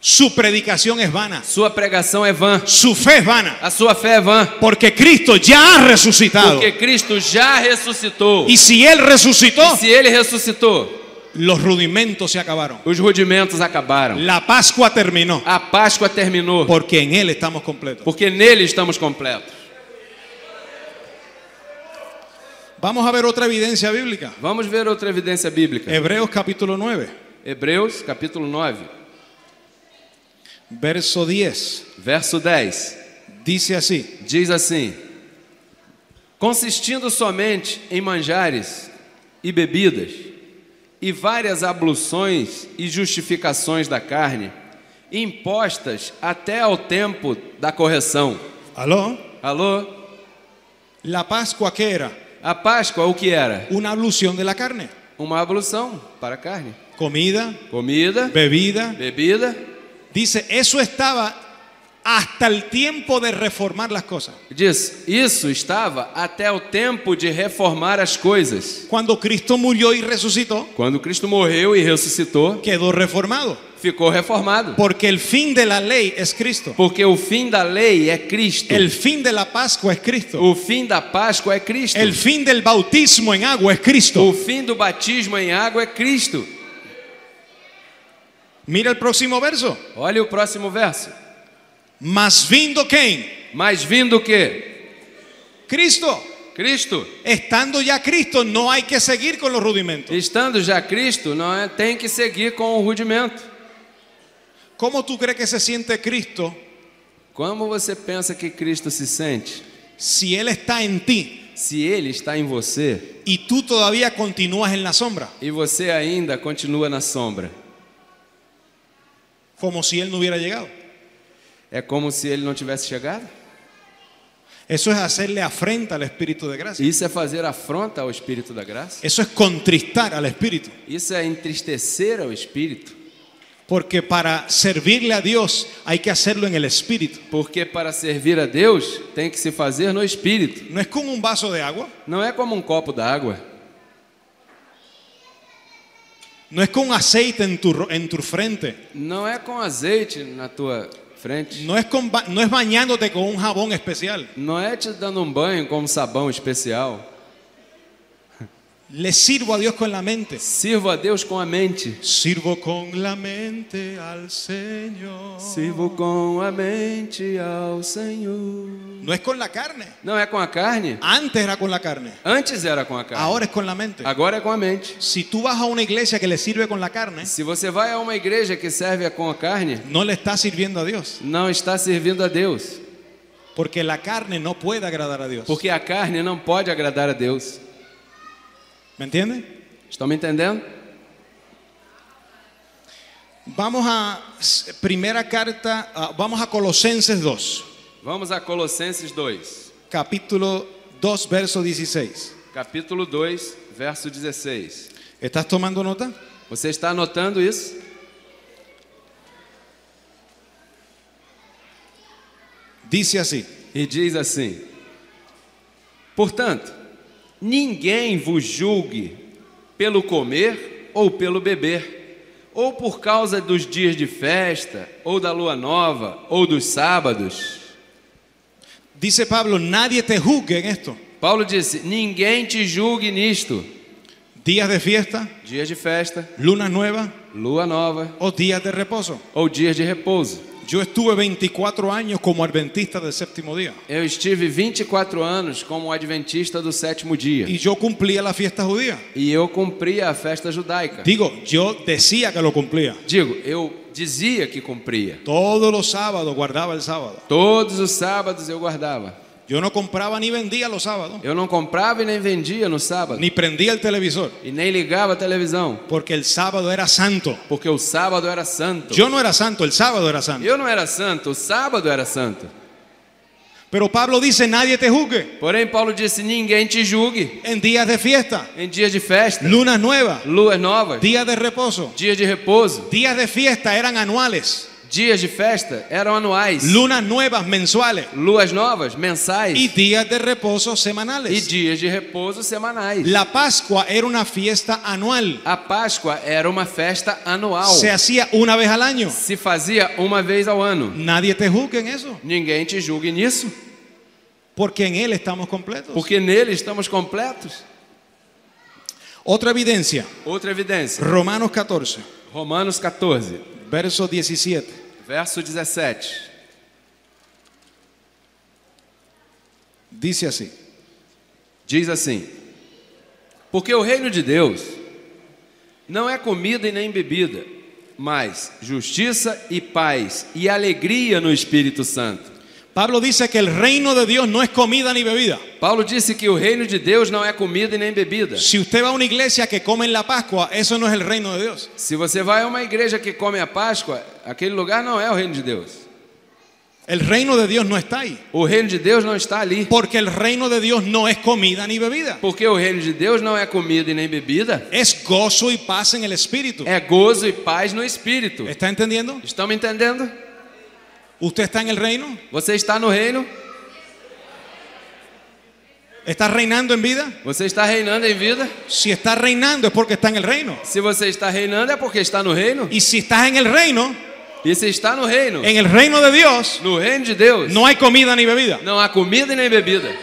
Speaker 1: Su predicación es vana.
Speaker 2: Sua pregação é vã.
Speaker 1: Su fe es vana.
Speaker 2: A sua fé é vã.
Speaker 1: Porque Cristo ya ha resucitado.
Speaker 2: Porque Cristo já ressuscitou.
Speaker 1: Y si Él resucitó,
Speaker 2: E se Ele ressuscitou,
Speaker 1: los rudimentos se acabaron.
Speaker 2: os rudimentos acabaram.
Speaker 1: La Pascua terminó.
Speaker 2: A Páscoa terminou.
Speaker 1: Porque en Él estamos completos.
Speaker 2: Porque nele estamos completos.
Speaker 1: Vamos a ver otra evidencia bíblica.
Speaker 2: Vamos ver outra evidência bíblica.
Speaker 1: Hebreos capítulo 9,
Speaker 2: Hebreus, capítulo 9,
Speaker 1: verso 10.
Speaker 2: verso 10.
Speaker 1: Dice así:
Speaker 2: Diz assim: consistindo somente em manjares e bebidas, e várias abluções e justificações da carne, impostas até ao tempo da correção.
Speaker 1: ¿Aló?
Speaker 2: Alô?
Speaker 1: La Pascua, ¿qué era?
Speaker 2: A Páscoa, o que era?
Speaker 1: Una ablución de la carne.
Speaker 2: Uma ablução para a carne.
Speaker 1: Comida,
Speaker 2: Comida,
Speaker 1: bebida.
Speaker 2: bebida.
Speaker 1: Dice, eso estaba hasta el tiempo de reformar las cosas.
Speaker 2: Diz, isso estava até o tempo de reformar as coisas.
Speaker 1: Cuando Cristo murió y resucitó,
Speaker 2: Quando Cristo morreu e ressuscitou,
Speaker 1: quedó reformado.
Speaker 2: ficou reformado.
Speaker 1: Porque el fin de la ley es Cristo.
Speaker 2: Porque o fim da lei é Cristo.
Speaker 1: El fin de la Pascua es Cristo.
Speaker 2: O fim da Páscoa é Cristo.
Speaker 1: El fin del bautismo en agua es Cristo.
Speaker 2: O fim do batismo em água é Cristo.
Speaker 1: Mira el próximo verso.
Speaker 2: Olha o próximo verso.
Speaker 1: Mas vindo quem?
Speaker 2: Mas vindo o quê?
Speaker 1: Cristo.
Speaker 2: Cristo.
Speaker 1: Estando ya Cristo, no hay que seguir con los rudimentos.
Speaker 2: Estando já Cristo, não é, tem que seguir com o rudimento.
Speaker 1: ¿Cómo tú crees que se siente Cristo
Speaker 2: Como você pensa que Cristo se sente?
Speaker 1: si Él está en ti
Speaker 2: Se Ele está em você
Speaker 1: y tú todavía continúas en la sombra?
Speaker 2: e você ainda continua na sombra.
Speaker 1: Como si Él no hubiera llegado.
Speaker 2: É como se Ele não tivesse chegado.
Speaker 1: Eso es hacerle afrenta al Espíritu de gracia.
Speaker 2: Isso é fazer afronta ao Espírito da graça.
Speaker 1: Eso es contristar al Espíritu.
Speaker 2: Isso é entristecer ao Espírito.
Speaker 1: Porque para servirle a Dios hay que hacerlo en el Espíritu.
Speaker 2: Porque para servir a Deus tem que se fazer no Espírito.
Speaker 1: No es con un vaso de agua,
Speaker 2: Não é como um copo d'água.
Speaker 1: no es con aceite en tu frente,
Speaker 2: Não é com azeite na tua frente.
Speaker 1: no es bañándote con un jabón especial.
Speaker 2: Não é te dando um banho com um sabão especial.
Speaker 1: Le sirvo a Dios con la mente.
Speaker 2: Sirvo a Deus com a mente.
Speaker 1: Sirvo con la mente al Señor.
Speaker 2: Sirvo com a mente ao Senhor.
Speaker 1: No es con la carne.
Speaker 2: Não é com a carne.
Speaker 1: Antes era con la carne.
Speaker 2: Antes era com a carne.
Speaker 1: Ahora es con la mente.
Speaker 2: Agora é com a mente.
Speaker 1: Si tú vas a una iglesia que le sirve con la carne,
Speaker 2: Se você vai a uma igreja que serve com a carne,
Speaker 1: no le está sirviendo a Dios.
Speaker 2: não está servindo a Deus.
Speaker 1: Porque la carne no puede agradar a Dios.
Speaker 2: Porque a carne não pode agradar a Deus.
Speaker 1: ¿Me entienden?
Speaker 2: Estão me entendendo?
Speaker 1: Vamos a primera carta, vamos a Colosenses 2,
Speaker 2: Vamos a Colossenses 2.
Speaker 1: capítulo 2, verso 16.
Speaker 2: Capítulo 2, verso 16.
Speaker 1: ¿Estás tomando nota?
Speaker 2: Você está anotando isso?
Speaker 1: Dice así:
Speaker 2: E diz assim: portanto, ninguém vos julgue pelo comer ou pelo beber, ou por causa dos dias de festa, ou da lua nova, ou dos sábados.
Speaker 1: dice Pablo, nadie te juzgue en esto.
Speaker 2: Paulo disse: ninguém te julgue nisto.
Speaker 1: Días de fiesta,
Speaker 2: Dias de festa,
Speaker 1: lunas nuevas
Speaker 2: lua nova,
Speaker 1: o días de reposo.
Speaker 2: ou dias de repouso.
Speaker 1: Yo estuve 24 años como adventista del séptimo día
Speaker 2: Eu estive 24 anos como adventista do sétimo dia.
Speaker 1: y yo cumplía la fiesta judía.
Speaker 2: E eu cumpria a festa judaica.
Speaker 1: Digo, yo decía que lo cumplía.
Speaker 2: Digo, eu dizia que cumpria.
Speaker 1: Todos los sábados guardaba el sábado.
Speaker 2: Todos os sábados eu guardava.
Speaker 1: Yo no compraba ni vendía los sábados,
Speaker 2: Eu não comprava e nem vendia no sábado.
Speaker 1: ni prendía el televisor,
Speaker 2: E nem ligava a televisão.
Speaker 1: porque el sábado era santo.
Speaker 2: Porque o sábado era santo.
Speaker 1: Yo no era santo, el sábado era santo.
Speaker 2: Eu não era santo, o sábado era santo.
Speaker 1: Pero Pablo dice, nadie te juzgue
Speaker 2: Porém, Paulo disse: ninguém te julgue
Speaker 1: en días de fiesta,
Speaker 2: em dias de festa,
Speaker 1: lunas nuevas,
Speaker 2: luas novas,
Speaker 1: días de reposo.
Speaker 2: dias de repouso.
Speaker 1: Días de fiesta eran anuales,
Speaker 2: Dias de festa eram anuais.
Speaker 1: lunas nuevas mensuales
Speaker 2: Luas novas, mensais.
Speaker 1: y días de reposo
Speaker 2: E
Speaker 1: semanales.
Speaker 2: dias de repouso semanais.
Speaker 1: La Pascua era una fiesta anual,
Speaker 2: A Páscoa era uma festa anual.
Speaker 1: se hacía una vez al año.
Speaker 2: Se fazia uma vez ao ano.
Speaker 1: Nadie te juzgue en eso,
Speaker 2: Ninguém te julgue nisso,
Speaker 1: porque en Él estamos completos.
Speaker 2: porque nele estamos completos.
Speaker 1: Otra evidencia,
Speaker 2: Outra evidência.
Speaker 1: Romanos 14,
Speaker 2: Romanos 14,
Speaker 1: verso 17.
Speaker 2: verso 17.
Speaker 1: Dice así:
Speaker 2: Diz assim: porque o reino de Deus não é comida e nem bebida, mas justiça e paz e alegria no Espírito Santo.
Speaker 1: Pablo dice que el reino de Dios no es comida ni bebida.
Speaker 2: Paulo disse que o reino de Deus não é comida e nem bebida.
Speaker 1: Si usted va a una iglesia que come en la Pascua, eso no es el reino de Dios.
Speaker 2: Se você vai a uma igreja que come a Páscoa, aquele lugar não é o reino de Deus.
Speaker 1: El reino de Dios no está ahí,
Speaker 2: O reino de Deus não está ali.
Speaker 1: porque el reino de Dios no es comida ni bebida.
Speaker 2: Porque o reino de Deus não é comida e nem bebida.
Speaker 1: Es gozo y paz en el Espíritu.
Speaker 2: É gozo e paz no Espírito.
Speaker 1: ¿Está entendiendo?
Speaker 2: Estão me entendendo?
Speaker 1: ¿Usted está en el reino?
Speaker 2: Você está no reino?
Speaker 1: ¿Está reinando en vida?
Speaker 2: Você está reinando em vida?
Speaker 1: Si está reinando es porque está en el reino.
Speaker 2: Se você está reinando é porque está no reino.
Speaker 1: Y si estás en el reino
Speaker 2: E se está no reino
Speaker 1: de Dios,
Speaker 2: no reino de Deus,
Speaker 1: no hay comida ni bebida.
Speaker 2: não há comida e nem bebida.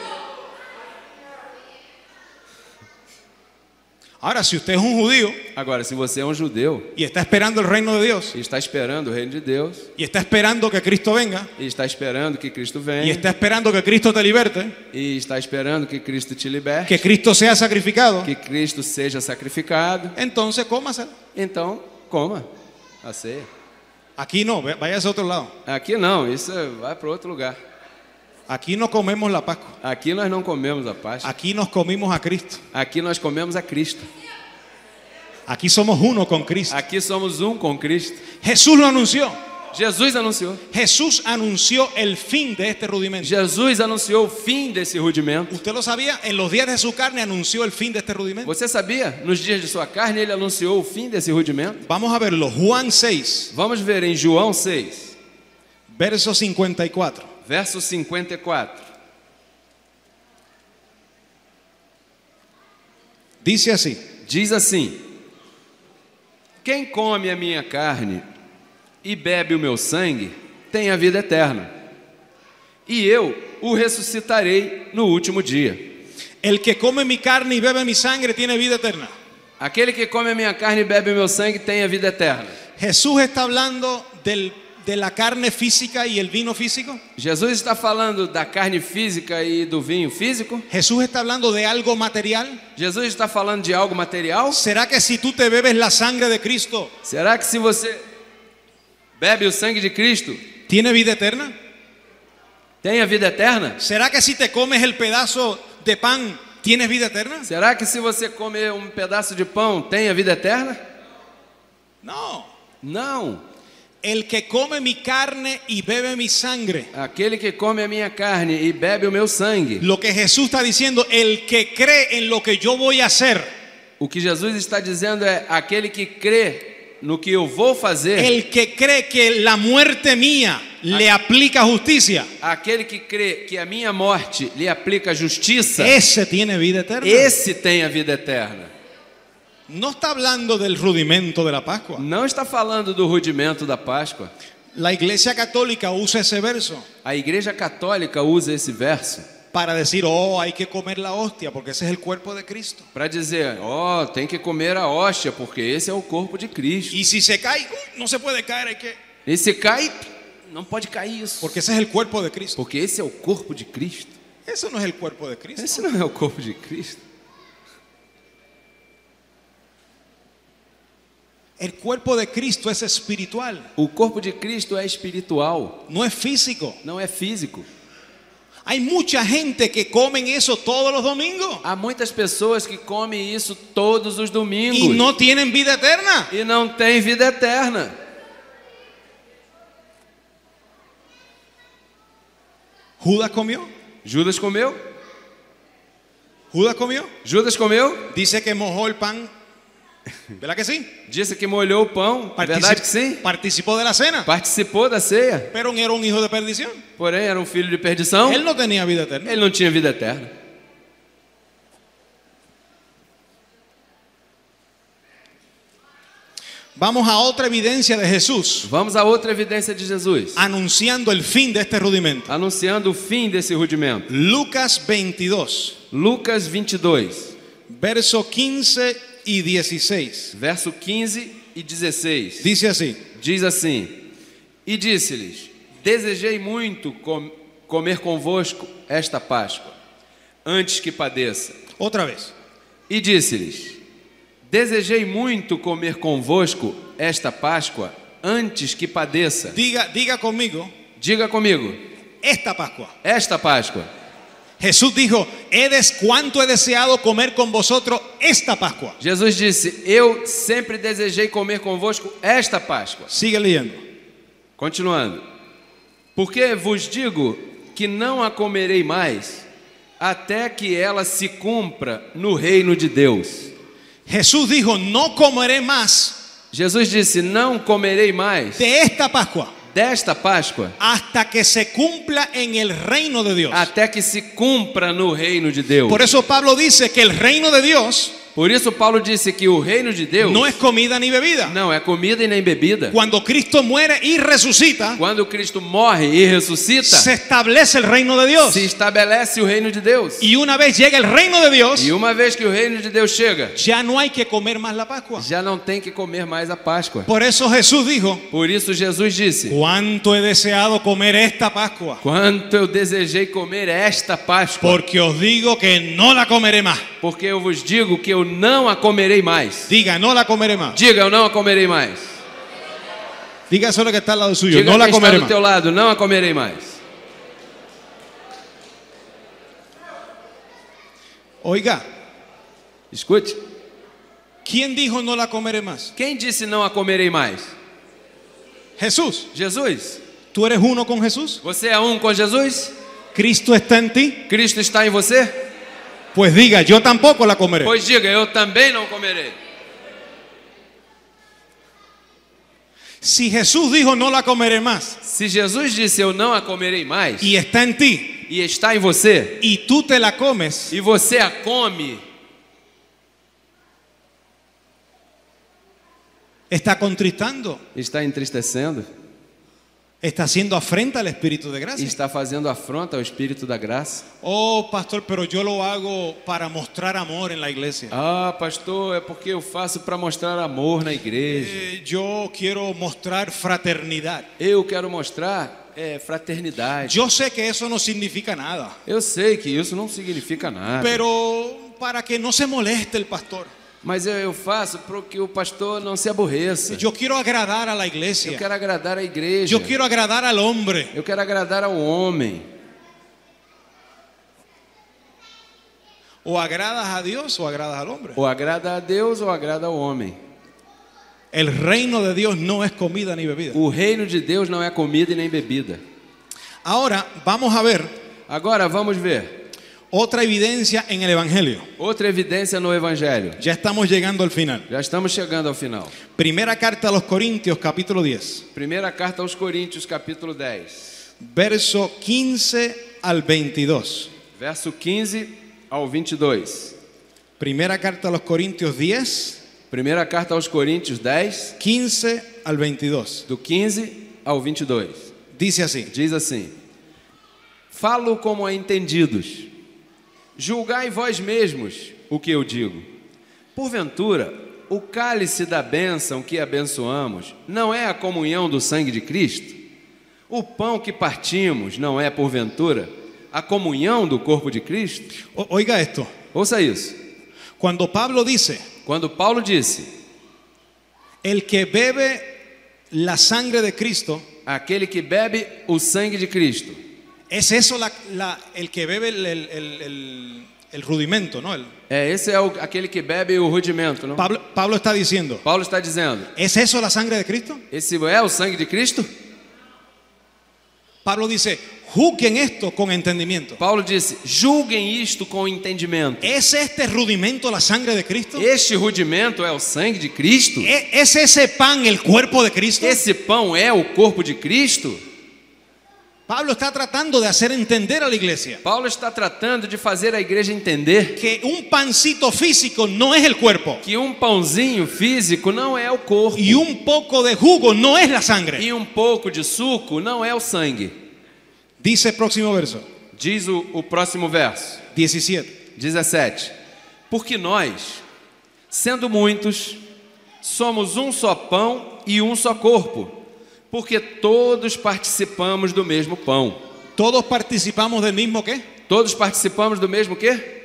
Speaker 1: Ahora, si usted es un judío
Speaker 2: Agora, se você é um judeu
Speaker 1: y está esperando el reino de Dios,
Speaker 2: e está esperando o reino de Deus,
Speaker 1: y está esperando que Cristo venga,
Speaker 2: e está esperando que Cristo
Speaker 1: y
Speaker 2: venha,
Speaker 1: está esperando que Cristo te liberte,
Speaker 2: e está esperando que Cristo te liberte,
Speaker 1: que Cristo sea sacrificado,
Speaker 2: que Cristo seja sacrificado,
Speaker 1: entonces cómasela.
Speaker 2: então coma a ceia.
Speaker 1: Aquí no, váyase a otro lado.
Speaker 2: Aqui não, isso vai para outro lugar.
Speaker 1: Aquí no comemos la Pascua.
Speaker 2: Aqui nós não comemos a Páscoa.
Speaker 1: Aquí nos comimos a Cristo.
Speaker 2: Aqui nós comemos a Cristo.
Speaker 1: Aquí somos uno con Cristo.
Speaker 2: Aqui somos um com Cristo.
Speaker 1: Jesús lo anunció.
Speaker 2: Jesus anunciou.
Speaker 1: Jesús anunció el fin de este rudimento.
Speaker 2: Jesus anunciou o fim desse rudimento.
Speaker 1: ¿Usted lo sabía? En los días de su carne anunció el fin de este rudimento.
Speaker 2: Você sabia? Nos dias de sua carne, ele anunciou o fim desse rudimento.
Speaker 1: Vamos a verlo. Juan 6,
Speaker 2: Vamos ver em João 6,
Speaker 1: verso 54.
Speaker 2: verso 54.
Speaker 1: Dice así:
Speaker 2: Diz assim: quem come a minha carne e bebe o meu sangue tem a vida eterna, e eu o ressuscitarei no último dia.
Speaker 1: El que come mi carne y bebe mi sangre tiene vida eterna.
Speaker 2: Aquele que come a minha carne e bebe o meu sangue tem a vida eterna.
Speaker 1: Jesús está hablando de la carne física y el vino físico.
Speaker 2: Jesus está falando da carne física e do vinho físico?
Speaker 1: Jesús está hablando de algo material.
Speaker 2: Jesus está falando de algo material?
Speaker 1: ¿Será que si tú te bebes la sangre de Cristo,
Speaker 2: Será que se você bebe o sangue de Cristo,
Speaker 1: tiene vida eterna?
Speaker 2: tem a vida eterna?
Speaker 1: ¿Será que si te comes el pedazo de pan, tienes vida eterna?
Speaker 2: Será que se você comer um pedaço de pão, tem a vida eterna?
Speaker 1: No.
Speaker 2: Não.
Speaker 1: El que come mi carne y bebe mi sangre.
Speaker 2: Aquele que come a minha carne e bebe o meu sangue.
Speaker 1: Lo que Jesús está diciendo, el que cree en lo que yo voy a hacer.
Speaker 2: O que Jesus está dizendo é aquele que crê no que eu vou fazer.
Speaker 1: El que cree que la muerte mía le aplica justicia.
Speaker 2: Aquele que crê que a minha morte lhe aplica justiça.
Speaker 1: Ese tiene vida eterna.
Speaker 2: Esse tem a vida eterna.
Speaker 1: No está hablando del rudimento de la Pascua.
Speaker 2: Não está falando do rudimento da Páscoa.
Speaker 1: La Iglesia Católica usa ese verso
Speaker 2: A Igreja Católica usa esse verso
Speaker 1: para decir, oh, hay que comer la hostia porque ese es el cuerpo de Cristo.
Speaker 2: para dizer, tem que comer a hóstia, porque esse é o corpo de Cristo.
Speaker 1: Y si se cae, no se puede caer, hay que...
Speaker 2: E se cai, não pode cair isso,
Speaker 1: Porque ese es el cuerpo de Cristo.
Speaker 2: porque esse é o corpo de Cristo.
Speaker 1: Eso no es el cuerpo de Cristo.
Speaker 2: Esse não é o corpo de Cristo.
Speaker 1: El cuerpo de Cristo es espiritual,
Speaker 2: O corpo de Cristo é espiritual,
Speaker 1: no es físico.
Speaker 2: não é físico.
Speaker 1: Hay mucha gente que comen eso todos los domingos
Speaker 2: Há muitas pessoas que comem isso todos os domingos
Speaker 1: y no tienen vida eterna.
Speaker 2: e não têm vida eterna.
Speaker 1: Judas comió.
Speaker 2: Judas comeu?
Speaker 1: Judas comió.
Speaker 2: Judas comeu?
Speaker 1: Dice que mojó el pan. ¿Verdad que sí?
Speaker 2: Disse que molhou o pão, é verdade que sim?
Speaker 1: Participó de la cena,
Speaker 2: Participou da ceia,
Speaker 1: pero era un hijo de perdición.
Speaker 2: porém era um filho de perdição.
Speaker 1: Él no tenía vida eterna.
Speaker 2: Ele não tinha vida eterna.
Speaker 1: Vamos a otra evidencia de Jesús
Speaker 2: Vamos a outra evidência de Jesus,
Speaker 1: anunciando el fin de este rudimento.
Speaker 2: anunciando o fim desse rudimento.
Speaker 1: Lucas 22,
Speaker 2: Lucas 22,
Speaker 1: verso 15 y 16.
Speaker 2: verso 15 e 16.
Speaker 1: Dice así:
Speaker 2: Diz assim: E disse-lhes: Desejei muito comer convosco esta Páscoa, antes que padeça.
Speaker 1: otra vez.
Speaker 2: E disse-lhes: Desejei muito comer convosco esta Páscoa, antes que padeça.
Speaker 1: Diga conmigo,
Speaker 2: Diga comigo,
Speaker 1: esta Pascua.
Speaker 2: esta Páscoa.
Speaker 1: Jesús dijo, cuánto he deseado comer con vosotros esta Pascua.
Speaker 2: Jesus disse: Eu sempre desejei comer convosco esta Páscoa.
Speaker 1: Sigue leyendo.
Speaker 2: Continuando. Porque vos digo que não a comerei mais, até que ela se cumpra no reino de Deus.
Speaker 1: Jesús dijo, no comeré más
Speaker 2: Jesus disse: Não comerei mais
Speaker 1: de esta Pascua
Speaker 2: desta Páscoa,
Speaker 1: hasta que se cumpla en el reino de Dios.
Speaker 2: até que se cumpra no reino de Deus.
Speaker 1: Por eso Pablo dice que el reino de Dios
Speaker 2: Por isso Paulo disse que o reino de Deus
Speaker 1: no es comida ni bebida.
Speaker 2: não é comida e nem bebida.
Speaker 1: Cuando Cristo muere y resucita,
Speaker 2: Quando Cristo morre e ressuscita,
Speaker 1: se establece el reino de Dios.
Speaker 2: se estabelece o reino de Deus.
Speaker 1: Y una vez llega el reino de Dios,
Speaker 2: E uma vez que o reino de Deus chega,
Speaker 1: ya no hay que comer más la Pascua.
Speaker 2: já não tem que comer mais a Páscoa.
Speaker 1: Por eso Jesús dijo,
Speaker 2: Por isso Jesus disse:
Speaker 1: cuánto he deseado comer esta Pascua,
Speaker 2: Quanto eu desejei comer esta Páscoa,
Speaker 1: porque os digo que no la comeré más.
Speaker 2: porque eu vos digo que eu não a comerei mais.
Speaker 1: Diga, no la comeré más.
Speaker 2: Diga, eu não a comerei mais.
Speaker 1: Diga solo que está al lado suyo,
Speaker 2: Diga
Speaker 1: no la
Speaker 2: quem está
Speaker 1: comeré
Speaker 2: do
Speaker 1: más.
Speaker 2: teu lado, não a comerei mais.
Speaker 1: Oiga,
Speaker 2: Escute.
Speaker 1: ¿quién dijo no la comeré más?
Speaker 2: Quem disse não a comerei mais?
Speaker 1: Jesús.
Speaker 2: Jesus.
Speaker 1: ¿Tú eres uno con Jesús?
Speaker 2: Você é um com Jesus?
Speaker 1: ¿Cristo está en ti?
Speaker 2: Cristo está em você?
Speaker 1: Pues diga, yo tampoco la comeré.
Speaker 2: Pois diga, eu também não comerei.
Speaker 1: Si Jesús dijo no la comeré más
Speaker 2: Se Jesus disse eu não a comerei mais,
Speaker 1: y está en ti
Speaker 2: e está em você,
Speaker 1: y tú te la comes,
Speaker 2: e você a come,
Speaker 1: está contristando.
Speaker 2: está entristecendo.
Speaker 1: está haciendo afrenta al Espíritu de
Speaker 2: e
Speaker 1: gracia.
Speaker 2: está fazendo afronta ao Espírito da graça.
Speaker 1: Oh, pastor, pero yo lo hago para mostrar amor en la iglesia.
Speaker 2: Ah, pastor, é porque eu faço para mostrar amor na igreja.
Speaker 1: Yo quiero mostrar fraternidad.
Speaker 2: Eu quero mostrar fraternidade.
Speaker 1: Yo sé que eso no significa nada,
Speaker 2: Eu sei que isso não significa nada.
Speaker 1: pero para que no se moleste el pastor.
Speaker 2: Mas eu faço para que o pastor não se aborreça.
Speaker 1: Yo quiero agradar a la
Speaker 2: Eu
Speaker 1: iglesia.
Speaker 2: quero agradar a igreja.
Speaker 1: Yo quiero agradar al hombre.
Speaker 2: Eu quero agradar ao homem.
Speaker 1: O agradas a Dios o agradas al hombre.
Speaker 2: Ou agrada a Deus ou agrada ao homem.
Speaker 1: El reino de Dios no es comida ni bebida.
Speaker 2: O reino de Deus não é comida e nem bebida.
Speaker 1: Ahora vamos a ver
Speaker 2: Agora vamos ver
Speaker 1: otra evidencia en el Evangelio.
Speaker 2: outra evidência no Evangelho.
Speaker 1: Ya estamos llegando al final.
Speaker 2: Já estamos chegando ao final.
Speaker 1: Primera carta a los Corintios, capítulo 10,
Speaker 2: Primeira carta aos Coríntios, capítulo 10,
Speaker 1: verso 15 al 22.
Speaker 2: verso 15 ao 22.
Speaker 1: Primera carta a los Corintios 10,
Speaker 2: Primeira carta aos Coríntios 10,
Speaker 1: 15 al 22.
Speaker 2: do 15 ao 22.
Speaker 1: Dice así:
Speaker 2: Diz assim: Falo como a entendidos. Julgai vós mesmos o que eu digo. Porventura, o cálice da bênção que abençoamos não é a comunhão do sangue de Cristo? O pão que partimos não é, porventura, a comunhão do corpo de Cristo?
Speaker 1: Oiga esto.
Speaker 2: Ouça isso.
Speaker 1: Cuando Pablo dice,
Speaker 2: Quando Paulo disse,
Speaker 1: el que bebe la sangre de Cristo,
Speaker 2: aquele que bebe o sangue de Cristo,
Speaker 1: es eso el que bebe el rudimento, ¿no?
Speaker 2: esse é aquele que bebe o rudimento, não?
Speaker 1: Pablo está diciendo,
Speaker 2: Paulo está dizendo,
Speaker 1: ¿es eso la sangre de Cristo?
Speaker 2: esse é o sangue de Cristo?
Speaker 1: Pablo dice, juzguen esto con entendimiento.
Speaker 2: Paulo disse, julguem isto com entendimento.
Speaker 1: ¿Es este rudimento la sangre de Cristo?
Speaker 2: Este rudimento é o sangue de Cristo?
Speaker 1: ¿Es ese pan el cuerpo de Cristo?
Speaker 2: Esse pão é o corpo de Cristo?
Speaker 1: Pablo está tratando de hacer entender a la iglesia
Speaker 2: Paulo está tratando de fazer a igreja entender
Speaker 1: que un pancito físico no es el cuerpo
Speaker 2: que pãozinho físico não é o corpo
Speaker 1: y un poco de jugo no es la sangre.
Speaker 2: e pouco de suco não é o sangue.
Speaker 1: Dice el próximo verso,
Speaker 2: Diz o próximo verso,
Speaker 1: 17.
Speaker 2: 17. Porque nós, sendo muitos, somos um só pão e um só corpo, porque todos participamos do mesmo pão.
Speaker 1: Todos participamos del mismo qué,
Speaker 2: Todos participamos do mesmo quê?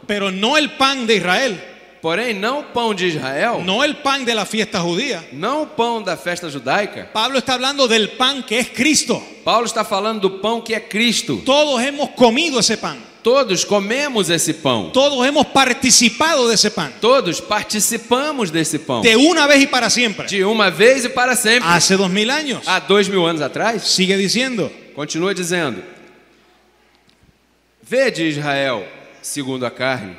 Speaker 1: pero no el pan de Israel,
Speaker 2: Porém, não o pão de Israel,
Speaker 1: no el pan de la fiesta judía.
Speaker 2: não o pão da festa judaica.
Speaker 1: Pablo está hablando del pan que es Cristo.
Speaker 2: Paulo está falando do pão que é Cristo.
Speaker 1: Todos hemos comido ese pan.
Speaker 2: Todos comemos esse pão.
Speaker 1: Todos hemos participado de ese pan.
Speaker 2: Todos participamos desse pão.
Speaker 1: De una vez y para siempre.
Speaker 2: De uma vez e para sempre.
Speaker 1: Hace 2000 años.
Speaker 2: Há 2000 anos atrás.
Speaker 1: Sigue diciendo.
Speaker 2: Continua dizendo: Vede, Israel, segundo a carne,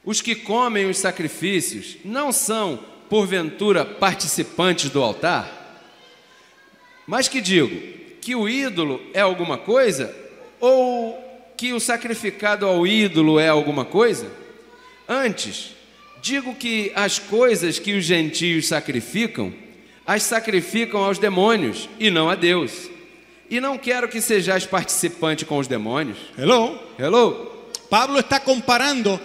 Speaker 2: os que comem os sacrifícios não são, porventura, participantes do altar? Mas que digo, que o ídolo é alguma coisa? Ou que o sacrificado ao ídolo é alguma coisa? Antes, digo que as coisas que os gentios sacrificam, as sacrificam aos demônios e não a Deus. E não quero que sejais participante com os demônios.
Speaker 1: Hello.
Speaker 2: Hello?
Speaker 1: Pablo está comparando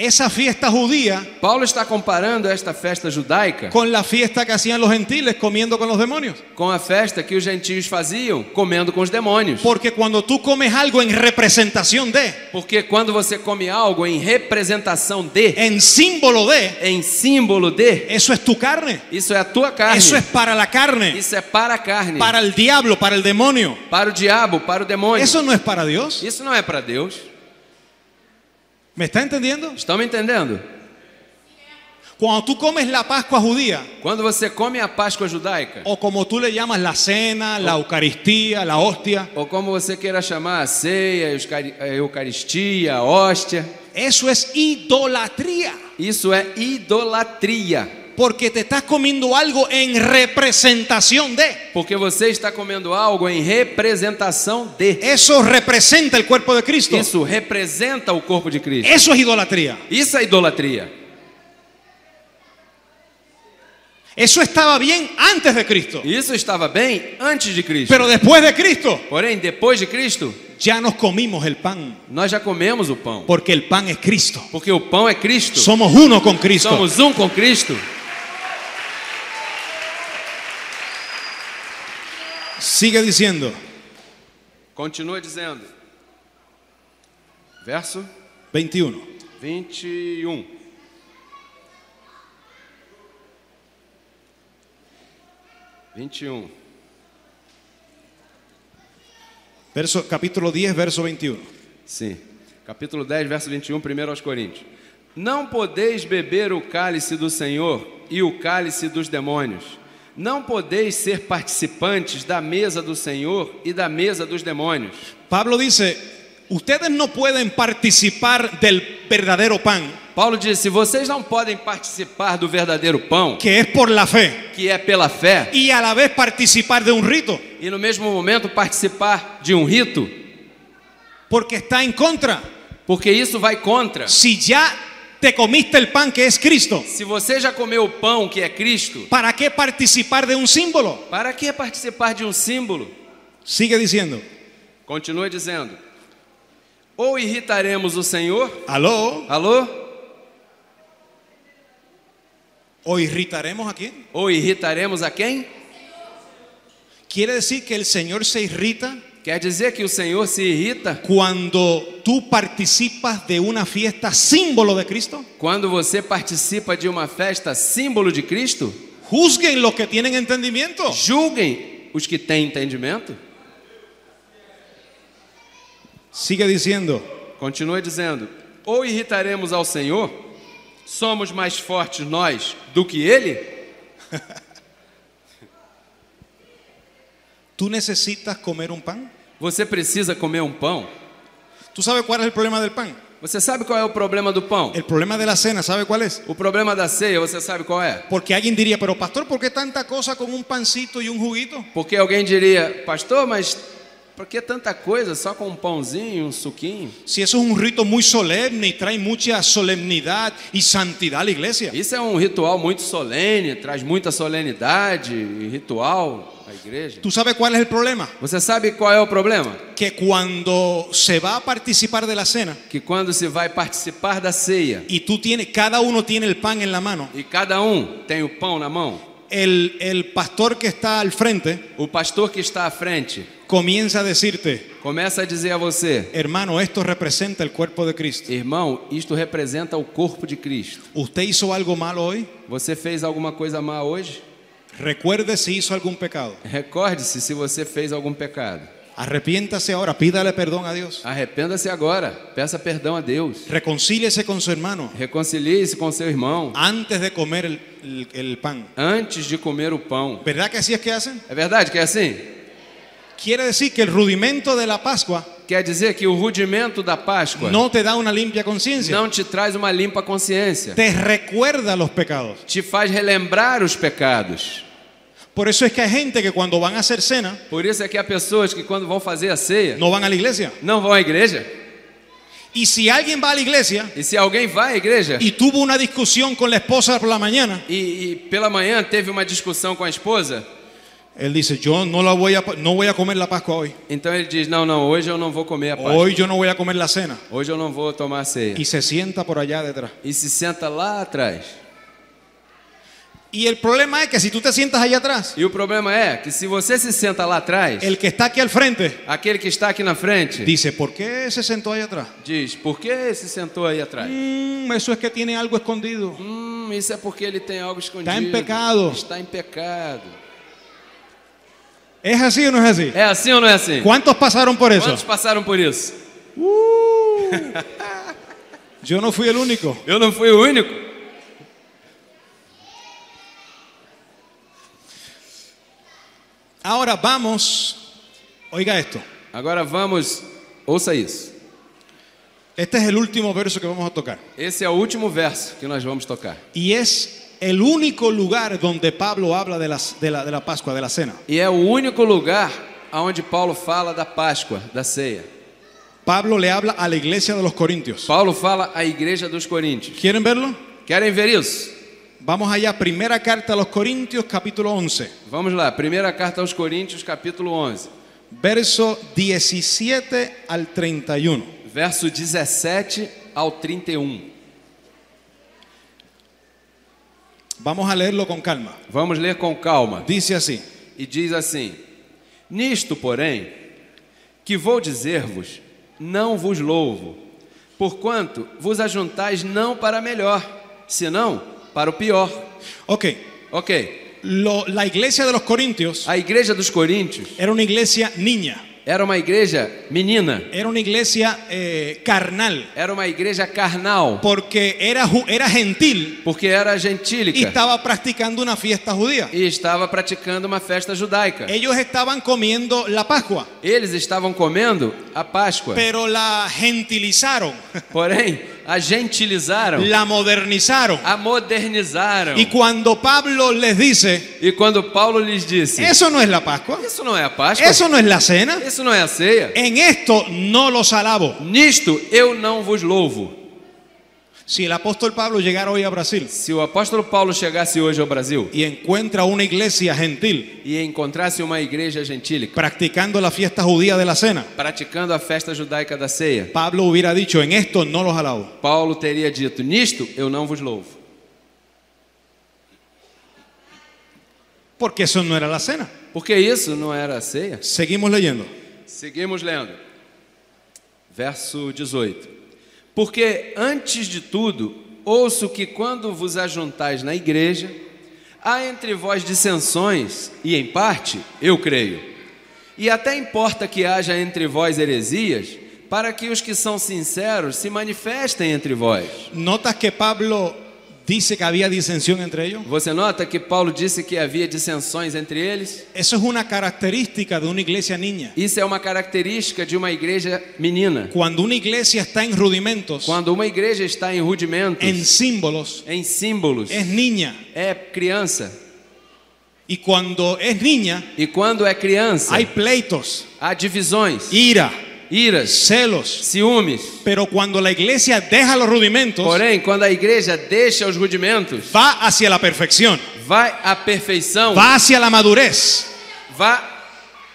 Speaker 1: esa fiesta judía
Speaker 2: Paulo está comparando esta festa judaica
Speaker 1: con la fiesta que hacían los gentiles comiendo con los demonios.
Speaker 2: com a festa que os gentios faziam comendo com os demônios.
Speaker 1: Porque cuando tú comes algo en representación de,
Speaker 2: Porque quando você come algo em representação de,
Speaker 1: en símbolo de,
Speaker 2: em símbolo de,
Speaker 1: eso es tu carne.
Speaker 2: isso é a tua carne.
Speaker 1: Eso es para la carne,
Speaker 2: Isso é para a carne,
Speaker 1: para el diablo, para el demonio.
Speaker 2: para o diabo, para o demônio.
Speaker 1: Eso no es para Dios.
Speaker 2: Isso não é para Deus.
Speaker 1: ¿Me está entendiendo?
Speaker 2: Estão me entendendo?
Speaker 1: Cuando tú comes la Pascua judía,
Speaker 2: Quando você come a Páscoa judaica,
Speaker 1: o como tú le llamas la cena, la Eucaristía, la hostia,
Speaker 2: ou como você queira chamar, a ceia, a Eucaristia, a hóstia,
Speaker 1: eso es idolatría.
Speaker 2: isso é idolatria.
Speaker 1: Porque te estás comiendo algo en representación de.
Speaker 2: Porque você está comendo algo em representação de.
Speaker 1: Eso representa el cuerpo de Cristo.
Speaker 2: Isso representa o corpo de Cristo.
Speaker 1: Eso es idolatría.
Speaker 2: Isso é idolatria.
Speaker 1: Eso estaba bien antes de Cristo.
Speaker 2: Isso estava bem antes de Cristo.
Speaker 1: Pero después de Cristo,
Speaker 2: Porém, depois de Cristo,
Speaker 1: ya nos comimos el pan.
Speaker 2: nós já comemos o pão.
Speaker 1: Porque el pan es Cristo.
Speaker 2: Porque o pão é Cristo.
Speaker 1: Somos uno con Cristo.
Speaker 2: Somos um com Cristo.
Speaker 1: Sigue diciendo,
Speaker 2: Continua dizendo. Verso
Speaker 1: 21.
Speaker 2: 21.
Speaker 1: Capítulo 10, verso 21.
Speaker 2: Sim. Capítulo 10, verso 21, 1 aos Coríntios. Não podeis beber o cálice do Senhor e o cálice dos demônios. Não podeis ser participantes da mesa do Senhor e da mesa dos demônios.
Speaker 1: Pablo dice, ustedes no pueden participar del verdadero pan,
Speaker 2: Paulo disse, vocês não podem participar do verdadeiro pão,
Speaker 1: que es por la fe,
Speaker 2: que é pela fé,
Speaker 1: y a la vez participar de un rito,
Speaker 2: e no mesmo momento participar de um rito,
Speaker 1: porque está en contra.
Speaker 2: porque isso vai contra.
Speaker 1: Si ya te comiste el pan que es Cristo,
Speaker 2: Se você já comeu o pão que é Cristo,
Speaker 1: ¿para qué participar de un símbolo?
Speaker 2: para que participar de um símbolo?
Speaker 1: Sigue diciendo,
Speaker 2: Continua dizendo. Ou irritaremos o Senhor?
Speaker 1: aló,
Speaker 2: Alô?
Speaker 1: o irritaremos a quién.
Speaker 2: Ou irritaremos a quem?
Speaker 1: Quiere decir que el Señor se irrita
Speaker 2: Quer dizer que o Senhor se irrita
Speaker 1: cuando tú participas de una fiesta símbolo de Cristo.
Speaker 2: quando você participa de uma festa símbolo de Cristo?
Speaker 1: Juzguen los que tienen entendimiento.
Speaker 2: Julguem os que têm entendimento.
Speaker 1: Sigue diciendo,
Speaker 2: Continua dizendo. Ou irritaremos ao Senhor? Somos mais fortes nós do que Ele?
Speaker 1: ¿tú necesitas comer un pan?
Speaker 2: Você precisa comer um pão?
Speaker 1: ¿Tú sabes cuál es el problema del pan?
Speaker 2: Você sabe qual é o problema do pão?
Speaker 1: El problema de la cena, ¿sabe cuál es?
Speaker 2: O problema da ceia, você sabe qual é?
Speaker 1: Porque alguien diría, pero pastor, ¿por qué tanta cosa con un pancito y un juguito?
Speaker 2: Porque alguém diria, pastor, mas por que tanta coisa só com um pãozinho, um suquinho?
Speaker 1: Si eso es un rito muy solemne y trae mucha solemnidad y santidad a la iglesia.
Speaker 2: Isso é um ritual muito solene, traz muita solenidade e ritual à igreja.
Speaker 1: ¿Tú sabes cuál es el problema?
Speaker 2: Você sabe qual é o problema?
Speaker 1: Que cuando se va a participar de la cena
Speaker 2: Que quando se vai participar da ceia
Speaker 1: y cada uno tiene el pan en la mano,
Speaker 2: e cada um tem o pão na mão,
Speaker 1: el pastor que está al frente
Speaker 2: o pastor que está à frente
Speaker 1: comienza a decirte,
Speaker 2: começa a dizer a você,
Speaker 1: hermano, esto representa el cuerpo de Cristo.
Speaker 2: irmão, isto representa o corpo de Cristo.
Speaker 1: ¿Usted hizo algo malo hoy?
Speaker 2: Você fez alguma coisa má hoje?
Speaker 1: Recuerde si hizo algún pecado.
Speaker 2: Recorde-se se você fez algum pecado.
Speaker 1: Arrepiéntase ahora, pídale perdón a Dios.
Speaker 2: Arrependa-se agora, peça perdão a Deus.
Speaker 1: Reconcíliese con su hermano
Speaker 2: Reconcilie-se com seu irmão
Speaker 1: antes de comer el pan.
Speaker 2: antes de comer o pão.
Speaker 1: ¿Verdad que así es que hacen?
Speaker 2: É verdade que é assim?
Speaker 1: Quiere decir que el rudimento de la Pascua
Speaker 2: Quer dizer que o rudimento da Páscoa
Speaker 1: no te da una limpia conciencia,
Speaker 2: não te traz uma limpa consciência.
Speaker 1: te recuerda los pecados.
Speaker 2: Te faz relembrar os pecados.
Speaker 1: Por eso es que hay gente que cuando van a hacer cena
Speaker 2: Por isso é que há pessoas que quando vão fazer a ceia
Speaker 1: no van a la iglesia.
Speaker 2: não vão à igreja.
Speaker 1: Y si alguien va a la iglesia
Speaker 2: E se alguém vai à igreja
Speaker 1: y tuvo una discusión con la esposa por la mañana,
Speaker 2: e pela manhã teve uma discussão com a esposa,
Speaker 1: él dice, yo no voy a comer la Pascua hoy.
Speaker 2: então ele diz, não, hoje eu não vou comer a Páscoa.
Speaker 1: Hoy yo no voy a comer la cena.
Speaker 2: Hoje eu não vou tomar a ceia.
Speaker 1: Y se sienta por allá detrás.
Speaker 2: E se senta lá atrás.
Speaker 1: Y el problema es que si tú te sientas allá atrás,
Speaker 2: E o problema é que se você se senta lá atrás,
Speaker 1: el que está aquí al frente
Speaker 2: aquele que está aqui na frente
Speaker 1: dice, ¿por qué se sentó allá atrás?
Speaker 2: diz, por que se sentou aí atrás?
Speaker 1: Eso es que tiene algo escondido.
Speaker 2: Isso é porque ele tem algo escondido.
Speaker 1: Está em pecado.
Speaker 2: Está em pecado.
Speaker 1: ¿Es así o no es así?
Speaker 2: É assim ou não é assim?
Speaker 1: ¿Cuántos pasaron por eso?
Speaker 2: Quantos passaram por isso?
Speaker 1: Yo no fui el único.
Speaker 2: Eu não fui o único.
Speaker 1: Ahora vamos, oiga esto.
Speaker 2: Agora vamos, ouça isso.
Speaker 1: Este es el último verso que vamos a tocar.
Speaker 2: Esse é o último verso que nós vamos tocar.
Speaker 1: Y es el único lugar donde Pablo habla de la Pascua, de la cena.
Speaker 2: E é o único lugar onde Paulo fala da Páscoa, da ceia.
Speaker 1: Pablo le habla a la iglesia de los Corintios.
Speaker 2: Paulo fala à igreja dos Coríntios.
Speaker 1: ¿Quieren verlo?
Speaker 2: Querem ver isso?
Speaker 1: Vamos allá, primera carta a los Corintios, capítulo 11,
Speaker 2: Vamos lá, primeira carta aos Coríntios, capítulo 11,
Speaker 1: verso 17 al 31.
Speaker 2: verso 17 ao 31.
Speaker 1: Vamos a leerlo con calma.
Speaker 2: Vamos ler com calma.
Speaker 1: Dice así:
Speaker 2: E diz assim: Nisto, porém, que vou dizer-vos, não vos louvo, porquanto vos ajuntais não para melhor, senão para o pior.
Speaker 1: Ok,
Speaker 2: Ok,
Speaker 1: la iglesia de los Corintios
Speaker 2: a igreja dos Coríntios
Speaker 1: era una iglesia niña,
Speaker 2: era uma igreja menina,
Speaker 1: era una iglesia carnal,
Speaker 2: era uma igreja carnal,
Speaker 1: porque era gentil
Speaker 2: porque era
Speaker 1: y
Speaker 2: gentílica
Speaker 1: estaba practicando una fiesta judía.
Speaker 2: e estava praticando uma festa judaica.
Speaker 1: Ellos estaban comiendo la Pascua,
Speaker 2: Eles estavam comendo a Páscoa,
Speaker 1: pero la gentilizaron,
Speaker 2: porém a gentilizaram,
Speaker 1: la modernizaron.
Speaker 2: a modernizaram.
Speaker 1: Y cuando Pablo les dice,
Speaker 2: E quando Paulo lhes disse:
Speaker 1: eso no es la Pascua,
Speaker 2: Isso não é a Páscoa,
Speaker 1: eso no es la cena,
Speaker 2: isso não é a ceia,
Speaker 1: en esto no los alabo.
Speaker 2: nisto eu não vos louvo.
Speaker 1: Si el apóstol Pablo llegara hoy a Brasil
Speaker 2: Se o apóstolo Paulo chegasse hoje ao Brasil
Speaker 1: y encuentra una iglesia gentil
Speaker 2: e encontrasse uma igreja gentílica
Speaker 1: practicando la fiesta judía de la cena,
Speaker 2: praticando a festa judaica da ceia,
Speaker 1: Pablo hubiera dicho, en esto no los alabo.
Speaker 2: Paulo teria dito: Nisto eu não vos louvo,
Speaker 1: Porque eso no era la cena.
Speaker 2: porque isso não era a ceia.
Speaker 1: Seguimos leyendo.
Speaker 2: Seguimos lendo. Verso 18. Porque antes de tudo, ouço que quando vos ajuntais na igreja, há entre vós dissensões, e em parte eu creio. E até importa que haja entre vós heresias, para que os que são sinceros se manifestem entre vós.
Speaker 1: ¿Notas que Pablo dice que había disensión entre ellos?
Speaker 2: Você nota que Paulo disse que havia dissensões entre eles?
Speaker 1: Eso es una característica de una iglesia niña.
Speaker 2: Isso é uma característica de uma igreja menina.
Speaker 1: Cuando una iglesia está en rudimentos,
Speaker 2: Quando uma igreja está em rudimentos,
Speaker 1: en símbolos,
Speaker 2: em símbolos,
Speaker 1: es niña.
Speaker 2: é criança.
Speaker 1: Y cuando es niña,
Speaker 2: E quando é criança,
Speaker 1: hay pleitos,
Speaker 2: há divisões,
Speaker 1: ira,
Speaker 2: iras,
Speaker 1: celos.
Speaker 2: ciúmes.
Speaker 1: Pero cuando la iglesia deja los rudimentos,
Speaker 2: Porém, quando a igreja deixa os rudimentos,
Speaker 1: va hacia la perfección,
Speaker 2: vai à perfeição,
Speaker 1: va hacia la madurez.
Speaker 2: vai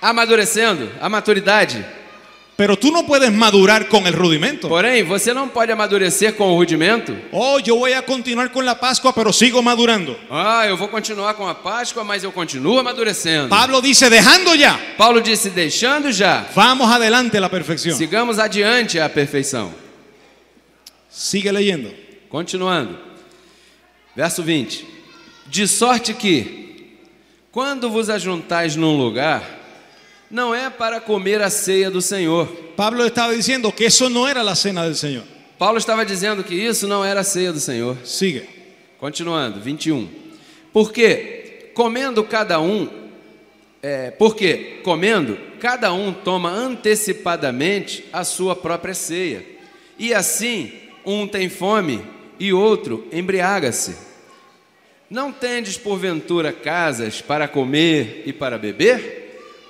Speaker 2: amadurecendo, a maturidade.
Speaker 1: Pero tú no puedes madurar con el rudimento.
Speaker 2: Porém, você não pode amadurecer com o rudimento.
Speaker 1: Oh, yo voy a continuar con la Pascua, pero sigo madurando.
Speaker 2: Ah, eu vou continuar com a Páscoa, mas eu continuo amadurecendo.
Speaker 1: Pablo dice, dejando ya,
Speaker 2: Paulo disse: deixando já,
Speaker 1: vamos adelante a la perfección.
Speaker 2: sigamos adiante à perfeição.
Speaker 1: Sigue leyendo.
Speaker 2: Continuando, verso 20: De sorte que, quando vos ajuntais num lugar, não é para comer a ceia do Senhor.
Speaker 1: Pablo estaba diciendo que eso no era la cena del Señor.
Speaker 2: Paulo estava dizendo que isso não era a ceia do Senhor.
Speaker 1: Sigue.
Speaker 2: Continuando, 21. Porque comendo, cada um toma antecipadamente a sua própria ceia. E assim, um tem fome e outro embriaga-se. Não tendes porventura casas para comer e para beber?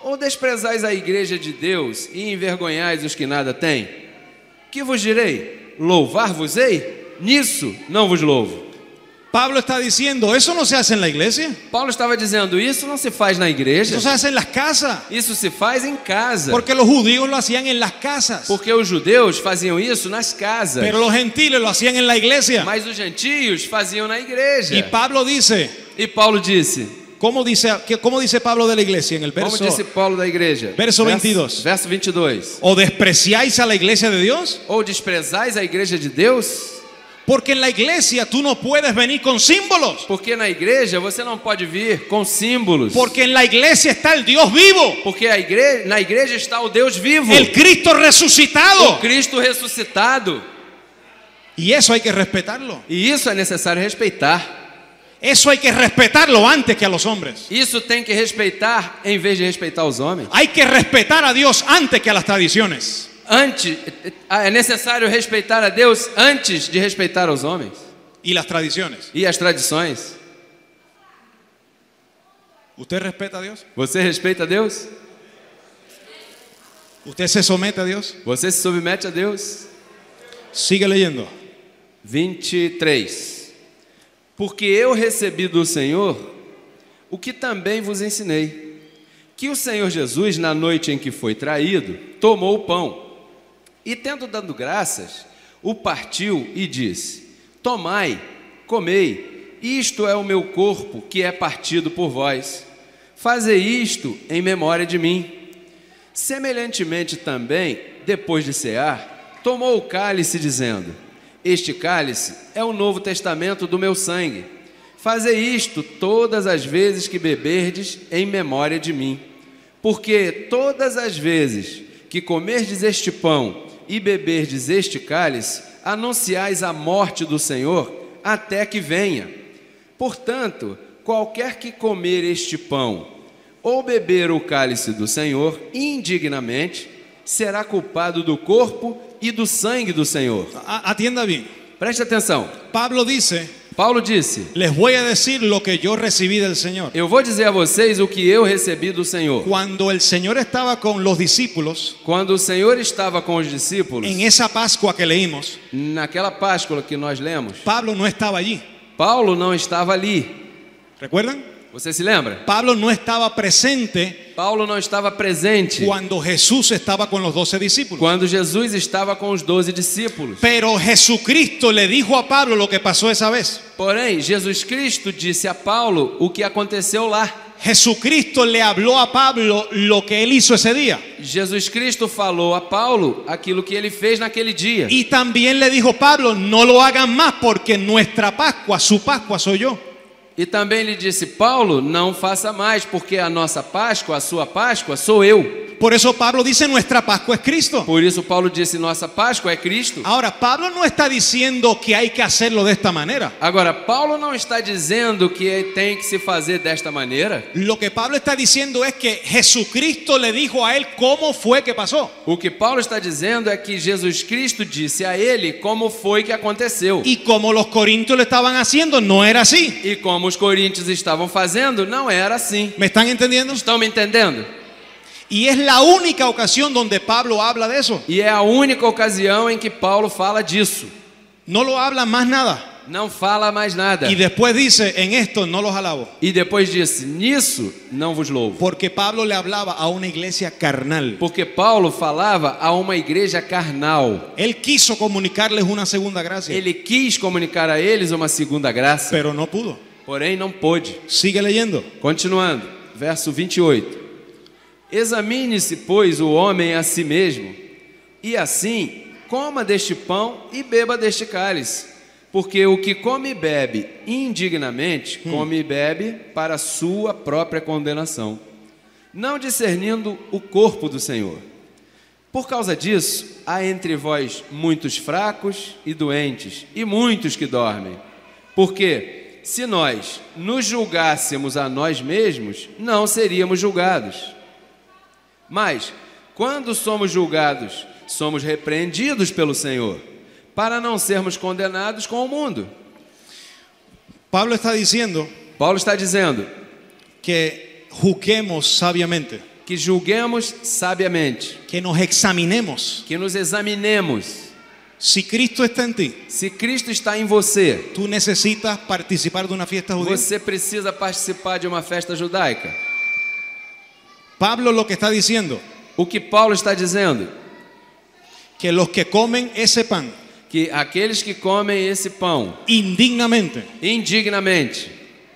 Speaker 2: Ou desprezais a igreja de Deus e envergonhais os que nada têm? Que vos direi? Louvar-vos-ei? Nisso não vos louvo.
Speaker 1: Pablo está diciendo, eso no se hace en la iglesia,
Speaker 2: Paulo estava dizendo: isso não se faz na igreja,
Speaker 1: eso se hace en las casas,
Speaker 2: isso se faz em casa.
Speaker 1: porque los judíos lo hacían en las casas,
Speaker 2: Porque os judeus faziam isso nas casas,
Speaker 1: pero los gentiles lo hacían en la iglesia.
Speaker 2: mas os gentios faziam na igreja.
Speaker 1: Y Pablo dice,
Speaker 2: E Paulo disse,
Speaker 1: ¿cómo dice Pablo de la iglesia en el
Speaker 2: como
Speaker 1: verso?
Speaker 2: disse Paulo da igreja,
Speaker 1: Verso 22.
Speaker 2: verso 22:
Speaker 1: ¿O despreciáis a la iglesia de Dios?
Speaker 2: Ou desprezais a igreja de Deus?
Speaker 1: Porque en la iglesia tú no puedes venir con símbolos,
Speaker 2: Porque na igreja você não pode vir com símbolos.
Speaker 1: porque en la iglesia está el Dios vivo,
Speaker 2: Porque na igreja está o Deus vivo,
Speaker 1: el Cristo
Speaker 2: o
Speaker 1: resucitado,
Speaker 2: Cristo ressuscitado.
Speaker 1: y eso hay que respetarlo.
Speaker 2: E isso é necessário respeitar.
Speaker 1: Eso hay que respetarlo antes que a los hombres.
Speaker 2: Isso tem que respeitar em vez de respeitar os homens.
Speaker 1: Hay que respetar a Dios antes que a las tradiciones.
Speaker 2: É necessário respeitar a Deus antes de respeitar os homens
Speaker 1: Y las tradiciones.
Speaker 2: e as tradições.
Speaker 1: ¿Usted respeta a Dios?
Speaker 2: Você respeita a Deus?
Speaker 1: ¿Usted se somete a Dios?
Speaker 2: Você se submete a Deus?
Speaker 1: Sigue leyendo.
Speaker 2: 23. Porque eu recebi do Senhor o que também vos ensinei, que o Senhor Jesus, na noite em que foi traído, tomou o pão, e tendo dado graças, o partiu e disse: tomai, comei, isto é o meu corpo que é partido por vós. Fazei isto em memória de mim. Semelhantemente também, depois de cear, tomou o cálice, dizendo: este cálice é o novo testamento do meu sangue. Fazei isto todas as vezes que beberdes em memória de mim. Porque todas as vezes que comerdes este pão e beberdes este cálice, anunciais a morte do Senhor até que venha. Portanto, qualquer que comer este pão ou beber o cálice do Senhor indignamente, será culpado do corpo e do sangue do Senhor.
Speaker 1: Atienda bien.
Speaker 2: Preste atenção.
Speaker 1: Pablo dice,
Speaker 2: Paulo disse:
Speaker 1: les voy a decir lo que yo recibí del Señor.
Speaker 2: eu vou dizer a vocês o que eu recebi do Senhor.
Speaker 1: Cuando el Señor estaba con los discípulos,
Speaker 2: Quando o Senhor estava com os discípulos,
Speaker 1: en esa Pascua que leímos,
Speaker 2: naquela Páscoa que nós lemos,
Speaker 1: Pablo no estaba allí.
Speaker 2: Paulo não estava ali.
Speaker 1: ¿Recuerdan?
Speaker 2: Você se lembra?
Speaker 1: Pablo no estaba presente
Speaker 2: Paulo não estava presente
Speaker 1: cuando Jesús estaba con los 12 discípulos.
Speaker 2: quando Jesus estava com os 12 discípulos.
Speaker 1: Pero Jesucristo le dijo a Pablo lo que pasó esa vez.
Speaker 2: Porém, Jesus Cristo disse a Paulo o que aconteceu lá.
Speaker 1: Jesucristo le habló a Pablo lo que él hizo ese día.
Speaker 2: Jesus Cristo falou a Paulo aquilo que ele fez naquele dia.
Speaker 1: Y también le dijo: Pablo, no lo hagan más porque nuestra Pascua, su Pascua soy yo.
Speaker 2: E também lhe disse: Paulo, não faça mais, porque a nossa Páscoa, a sua Páscoa, sou eu.
Speaker 1: Por eso Pablo dice: nuestra Pascua es Cristo.
Speaker 2: Por isso Paulo disse: nossa Páscoa é Cristo.
Speaker 1: Ahora, Pablo no está diciendo que hay que hacerlo de esta manera.
Speaker 2: Agora, Paulo não está dizendo que tem que se fazer desta maneira.
Speaker 1: Lo que Pablo está diciendo es que Jesucristo le dijo a él cómo fue que pasó.
Speaker 2: O que Paulo está dizendo é que Jesus Cristo disse a ele como foi que aconteceu.
Speaker 1: Y como los corintios lo estaban haciendo, no era así.
Speaker 2: E como os coríntios estavam fazendo, não era assim.
Speaker 1: ¿Me están entendiendo?
Speaker 2: Estão me entendendo?
Speaker 1: Y es la única ocasión donde Pablo habla de eso.
Speaker 2: E é a única ocasião em que Paulo fala disso.
Speaker 1: No lo habla más nada.
Speaker 2: Não fala mais nada.
Speaker 1: Y después dice: en esto no los alabo.
Speaker 2: E depois disse: nisso não vos louvo.
Speaker 1: Porque Pablo le hablaba a una iglesia carnal.
Speaker 2: Porque Paulo falava a uma igreja carnal.
Speaker 1: Él quiso comunicarles una segunda gracia,
Speaker 2: Ele quis comunicar a eles uma segunda graça,
Speaker 1: pero no pudo.
Speaker 2: porém não pôde.
Speaker 1: Sigue leyendo.
Speaker 2: Continuando, verso 28. Examine-se, pois, o homem a si mesmo, e assim coma deste pão e beba deste cálice. Porque o que come e bebe indignamente, come e bebe para a sua própria condenação, não discernindo o corpo do Senhor. Por causa disso, há entre vós muitos fracos e doentes, e muitos que dormem. Porque, se nós nos julgássemos a nós mesmos, não seríamos julgados. Mas, quando somos julgados, somos repreendidos pelo Senhor, para não sermos condenados com o mundo.
Speaker 1: Pablo está diciendo
Speaker 2: Paulo está dizendo
Speaker 1: que juzguemos sabiamente,
Speaker 2: que julguemos sabiamente,
Speaker 1: que nos examinemos.
Speaker 2: que nos examinemos.
Speaker 1: Si Cristo está en ti,
Speaker 2: Se Cristo está em você,
Speaker 1: tú necesitas participar de una fiesta judía.
Speaker 2: você precisa participar de uma festa judaica.
Speaker 1: Pablo lo que está diciendo,
Speaker 2: O que Paulo está dizendo?
Speaker 1: que los que comen ese pan
Speaker 2: Que aqueles que comem esse pão
Speaker 1: indignamente,
Speaker 2: indignamente,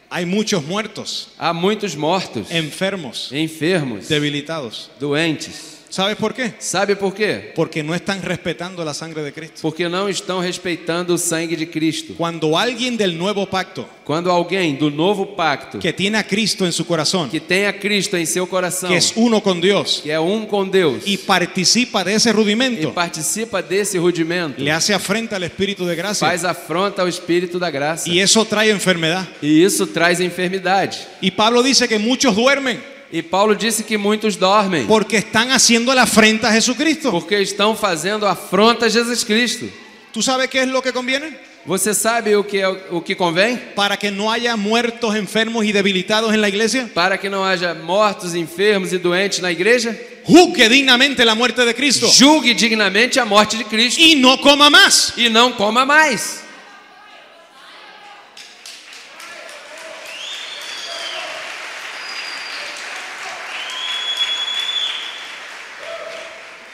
Speaker 1: hay muchos muertos,
Speaker 2: há muitos mortos,
Speaker 1: enfermos,
Speaker 2: enfermos,
Speaker 1: debilitados.
Speaker 2: doentes.
Speaker 1: ¿Sabes por qué?
Speaker 2: Sabe por quê?
Speaker 1: Porque no están respetando la sangre de Cristo.
Speaker 2: Porque não estão respeitando o sangue de Cristo.
Speaker 1: Cuando alguien del nuevo pacto
Speaker 2: Quando alguém do novo pacto,
Speaker 1: que tiene a Cristo en su corazón,
Speaker 2: que tem a Cristo em seu coração,
Speaker 1: que es uno con Dios
Speaker 2: que é um com Deus,
Speaker 1: y participa de ese
Speaker 2: e
Speaker 1: rudimento,
Speaker 2: participa desse rudimento,
Speaker 1: le hace afrenta al Espíritu de gracia,
Speaker 2: faz afronta ao Espírito da graça.
Speaker 1: y eso trae enfermedad.
Speaker 2: E isso traz enfermidade.
Speaker 1: Y Pablo dice que muchos duermen
Speaker 2: E Paulo disse que muitos dormem,
Speaker 1: porque están haciendo la afrenta a Jesucristo.
Speaker 2: porque estão fazendo afronta a Jesus Cristo.
Speaker 1: ¿Tú sabes qué es lo que conviene?
Speaker 2: Você sabe o que convém?
Speaker 1: Para que no haya muertos, enfermos y debilitados en la iglesia.
Speaker 2: Para que não haja mortos, enfermos e doentes na igreja,
Speaker 1: Juzgue dignamente la muerte de Cristo
Speaker 2: julgue dignamente a morte de Cristo
Speaker 1: y no coma más.
Speaker 2: e não coma mais.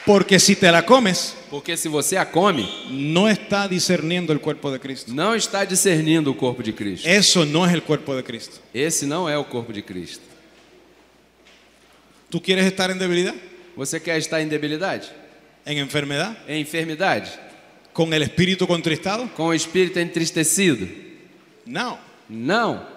Speaker 1: Porque si te la comes,
Speaker 2: Porque se você a come,
Speaker 1: no está discerniendo el cuerpo de Cristo.
Speaker 2: não está discernindo o corpo de Cristo.
Speaker 1: Eso no es el cuerpo de Cristo.
Speaker 2: Esse não é o corpo de Cristo.
Speaker 1: ¿Tú quieres estar en debilidad?
Speaker 2: Você quer estar em debilidade?
Speaker 1: ¿En enfermedad?
Speaker 2: Em enfermidade?
Speaker 1: ¿Con el espíritu contristado?
Speaker 2: Com o espírito entristecido?
Speaker 1: No.
Speaker 2: Não.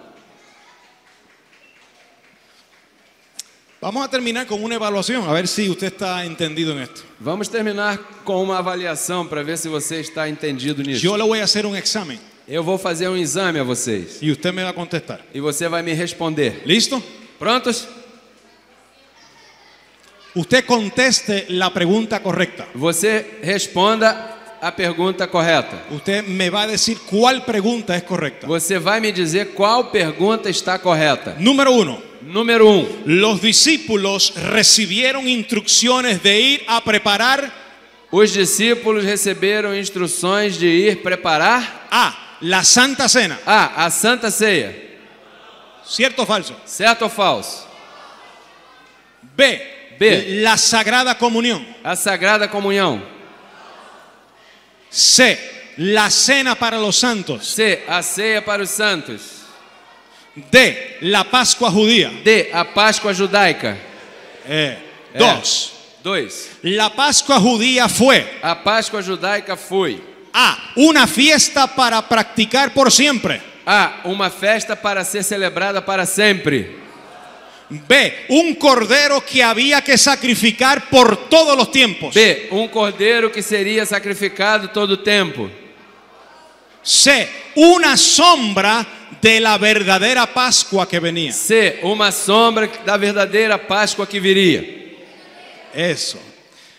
Speaker 1: Vamos a terminar con una evaluación, a ver si usted está entendido en esto.
Speaker 2: Vamos terminar com uma avaliação para ver se você está entendido nisso.
Speaker 1: Yo le voy a hacer un examen
Speaker 2: Eu vou fazer um exame a vocês
Speaker 1: y usted me va a contestar.
Speaker 2: e você vai me responder.
Speaker 1: ¿Listo?
Speaker 2: Prontos?
Speaker 1: Usted conteste la pregunta correcta.
Speaker 2: Você responda a pergunta correta.
Speaker 1: Usted me va a decir cuál pregunta es correcta.
Speaker 2: Você vai me dizer qual pergunta está correta.
Speaker 1: Número 1.
Speaker 2: Número 1.
Speaker 1: Los discípulos recibieron instrucciones de ir a preparar
Speaker 2: Os discípulos receberam instruções de ir preparar
Speaker 1: A. La Santa Cena.
Speaker 2: a Santa Ceia.
Speaker 1: ¿Cierto o falso?
Speaker 2: Certo ou falso?
Speaker 1: B.
Speaker 2: B.
Speaker 1: La Sagrada Comunión.
Speaker 2: A Sagrada Comunhão.
Speaker 1: C. La Cena para los Santos.
Speaker 2: C. A ceia para os santos.
Speaker 1: D. La Pascua Judía.
Speaker 2: D. A Páscoa judaica.
Speaker 1: 2.
Speaker 2: 2.
Speaker 1: La Pascua Judía fue
Speaker 2: A Páscoa judaica foi
Speaker 1: A. Una fiesta para practicar por siempre.
Speaker 2: A. Uma festa para ser celebrada para sempre.
Speaker 1: B. Un cordero que había que sacrificar por todos los tiempos.
Speaker 2: B. Um cordeiro que seria sacrificado todo o tempo.
Speaker 1: C. Una sombra de la verdadera Pascua que venía.
Speaker 2: C. Uma sombra da verdadeira Páscoa que viria.
Speaker 1: Eso.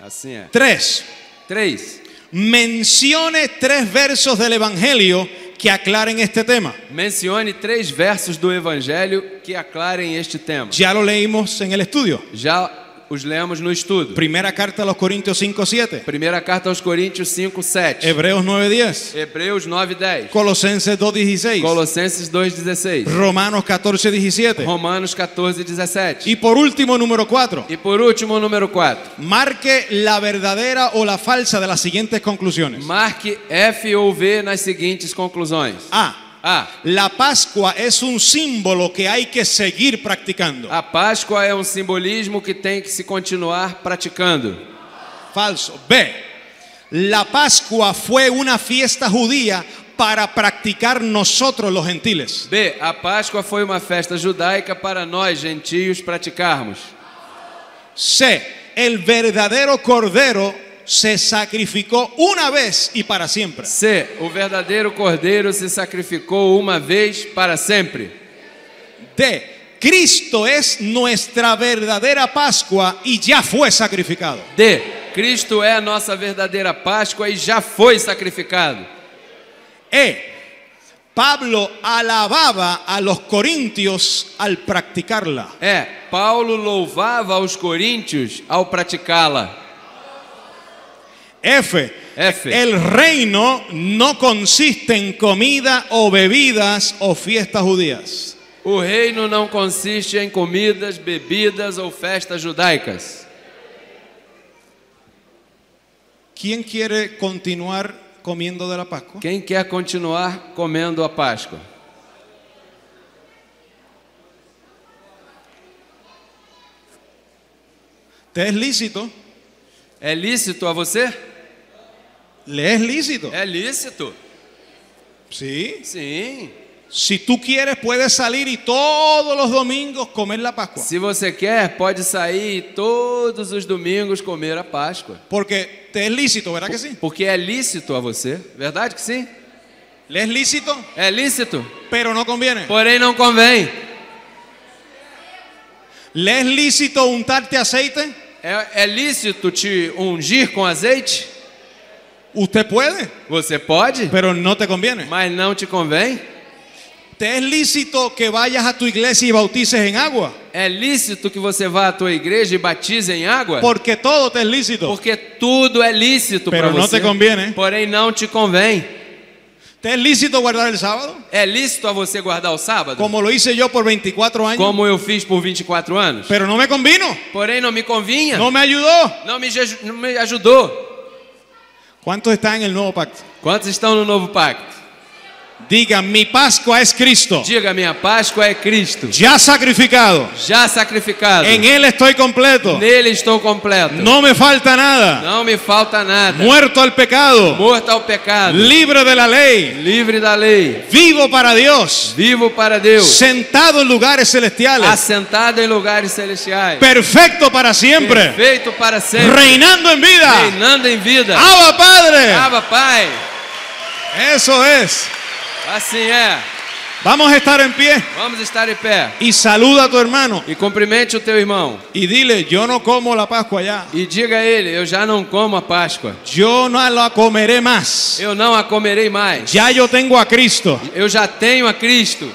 Speaker 2: Assim é.
Speaker 1: 3.
Speaker 2: 3.
Speaker 1: Mencione 3 versos del Evangelio que aclaren este tema.
Speaker 2: Mencione 3 versos do Evangelho que aclarem este tema.
Speaker 1: Ya lo leímos en el estudio.
Speaker 2: Já os lemos no estudo.
Speaker 1: Primera carta a los Corintios 5:7.
Speaker 2: Primeira carta aos Coríntios 5:7.
Speaker 1: Hebreos 9:10.
Speaker 2: Hebreus 9:10.
Speaker 1: Colosenses 2:16.
Speaker 2: Colossenses 2:16.
Speaker 1: Romanos 14:17.
Speaker 2: Romanos 14:17.
Speaker 1: Y por último, número 4.
Speaker 2: E por último, número 4.
Speaker 1: Marque la verdadera o la falsa de las siguientes conclusiones.
Speaker 2: Marque F ou V nas seguintes conclusões.
Speaker 1: A.
Speaker 2: A.
Speaker 1: La Pascua es un símbolo que hay que seguir practicando.
Speaker 2: A Páscoa é um simbolismo que tem que se continuar praticando.
Speaker 1: Falso. B. La Pascua fue una fiesta judía para practicar nosotros los gentiles.
Speaker 2: B. A Páscoa foi uma festa judaica para nós, gentios, praticarmos.
Speaker 1: C. El verdadero cordero se sacrificó una vez y para siempre.
Speaker 2: C. O verdadeiro cordeiro se sacrificou uma vez para sempre.
Speaker 1: D. Cristo es nuestra verdadera Pascua y ya fue sacrificado.
Speaker 2: D. Cristo é a nossa verdadeira Páscoa e já foi sacrificado.
Speaker 1: E. Pablo alababa a los corintios al practicarla.
Speaker 2: É, Paulo louvava aos coríntios ao praticá-la.
Speaker 1: F.
Speaker 2: F.
Speaker 1: El reino no consiste en comida o bebidas o fiestas judías.
Speaker 2: O reino não consiste em comidas, bebidas ou festas judaicas.
Speaker 1: ¿Quién quiere continuar comiendo de la Pascua?
Speaker 2: Quem quer continuar comendo a Páscoa?
Speaker 1: ¿Te es lícito?
Speaker 2: É lícito a você?
Speaker 1: ¿Le es lícito?
Speaker 2: É lícito.
Speaker 1: Sí.
Speaker 2: Sim.
Speaker 1: Si tú quieres, puedes salir y todos los domingos comer la Pascua.
Speaker 2: Se você quer, pode sair e todos os domingos comer a Páscoa.
Speaker 1: Porque te es lícito, ¿verdad que sí?
Speaker 2: Porque é lícito a você. Verdade que sim?
Speaker 1: Le es lícito,
Speaker 2: É lícito,
Speaker 1: pero no conviene.
Speaker 2: porém não convém.
Speaker 1: ¿Le es lícito untarte aceite?
Speaker 2: É lícito te ungir com azeite?
Speaker 1: Usted puede,
Speaker 2: Você pode,
Speaker 1: pero no te conviene.
Speaker 2: mas não te convém.
Speaker 1: ¿Te es lícito que vayas a tu iglesia y bautices en agua?
Speaker 2: É lícito que você vá à tua igreja e batize em água?
Speaker 1: Porque todo te es lícito.
Speaker 2: Porque tudo é lícito para
Speaker 1: Pero no
Speaker 2: você,
Speaker 1: te conviene.
Speaker 2: porém não te convém.
Speaker 1: ¿Te es lícito guardar el sábado?
Speaker 2: É lícito a você guardar o sábado?
Speaker 1: Como lo hice yo por 24 años.
Speaker 2: Como eu fiz por 24 anos?
Speaker 1: Pero no me convino.
Speaker 2: Porém, não me convinha.
Speaker 1: No me ayudó.
Speaker 2: Não me ajudou.
Speaker 1: ¿Cuántos están en el nuevo pacto?
Speaker 2: Quantos estão no novo pacto?
Speaker 1: Diga, mi Pascua es Cristo.
Speaker 2: Diga, minha Páscoa é Cristo.
Speaker 1: Ya sacrificado.
Speaker 2: Já sacrificado.
Speaker 1: En Él estoy completo.
Speaker 2: Nele estou completo.
Speaker 1: No me falta nada.
Speaker 2: Não me falta nada.
Speaker 1: Muerto al pecado.
Speaker 2: Morto ao pecado.
Speaker 1: Libre de la ley.
Speaker 2: Livre da lei.
Speaker 1: Vivo para Dios.
Speaker 2: Vivo para Deus.
Speaker 1: Sentado en lugares celestiales.
Speaker 2: Assentado em lugares celestiais.
Speaker 1: Perfecto para siempre.
Speaker 2: Perfeito para sempre.
Speaker 1: Reinando en vida.
Speaker 2: Reinando em vida.
Speaker 1: Abba Padre.
Speaker 2: Abba, Pai.
Speaker 1: Eso es.
Speaker 2: Assim é.
Speaker 1: Vamos a estar en pie.
Speaker 2: Vamos estar em pé.
Speaker 1: Y saluda a tu hermano.
Speaker 2: E cumprimente o teu irmão.
Speaker 1: Y dile, yo no como la Pascua ya.
Speaker 2: E diga a ele, eu já não como a Páscoa.
Speaker 1: Yo no la comeré más.
Speaker 2: Eu não a comerei mais.
Speaker 1: Ya yo tengo a Cristo.
Speaker 2: Eu já tenho a Cristo.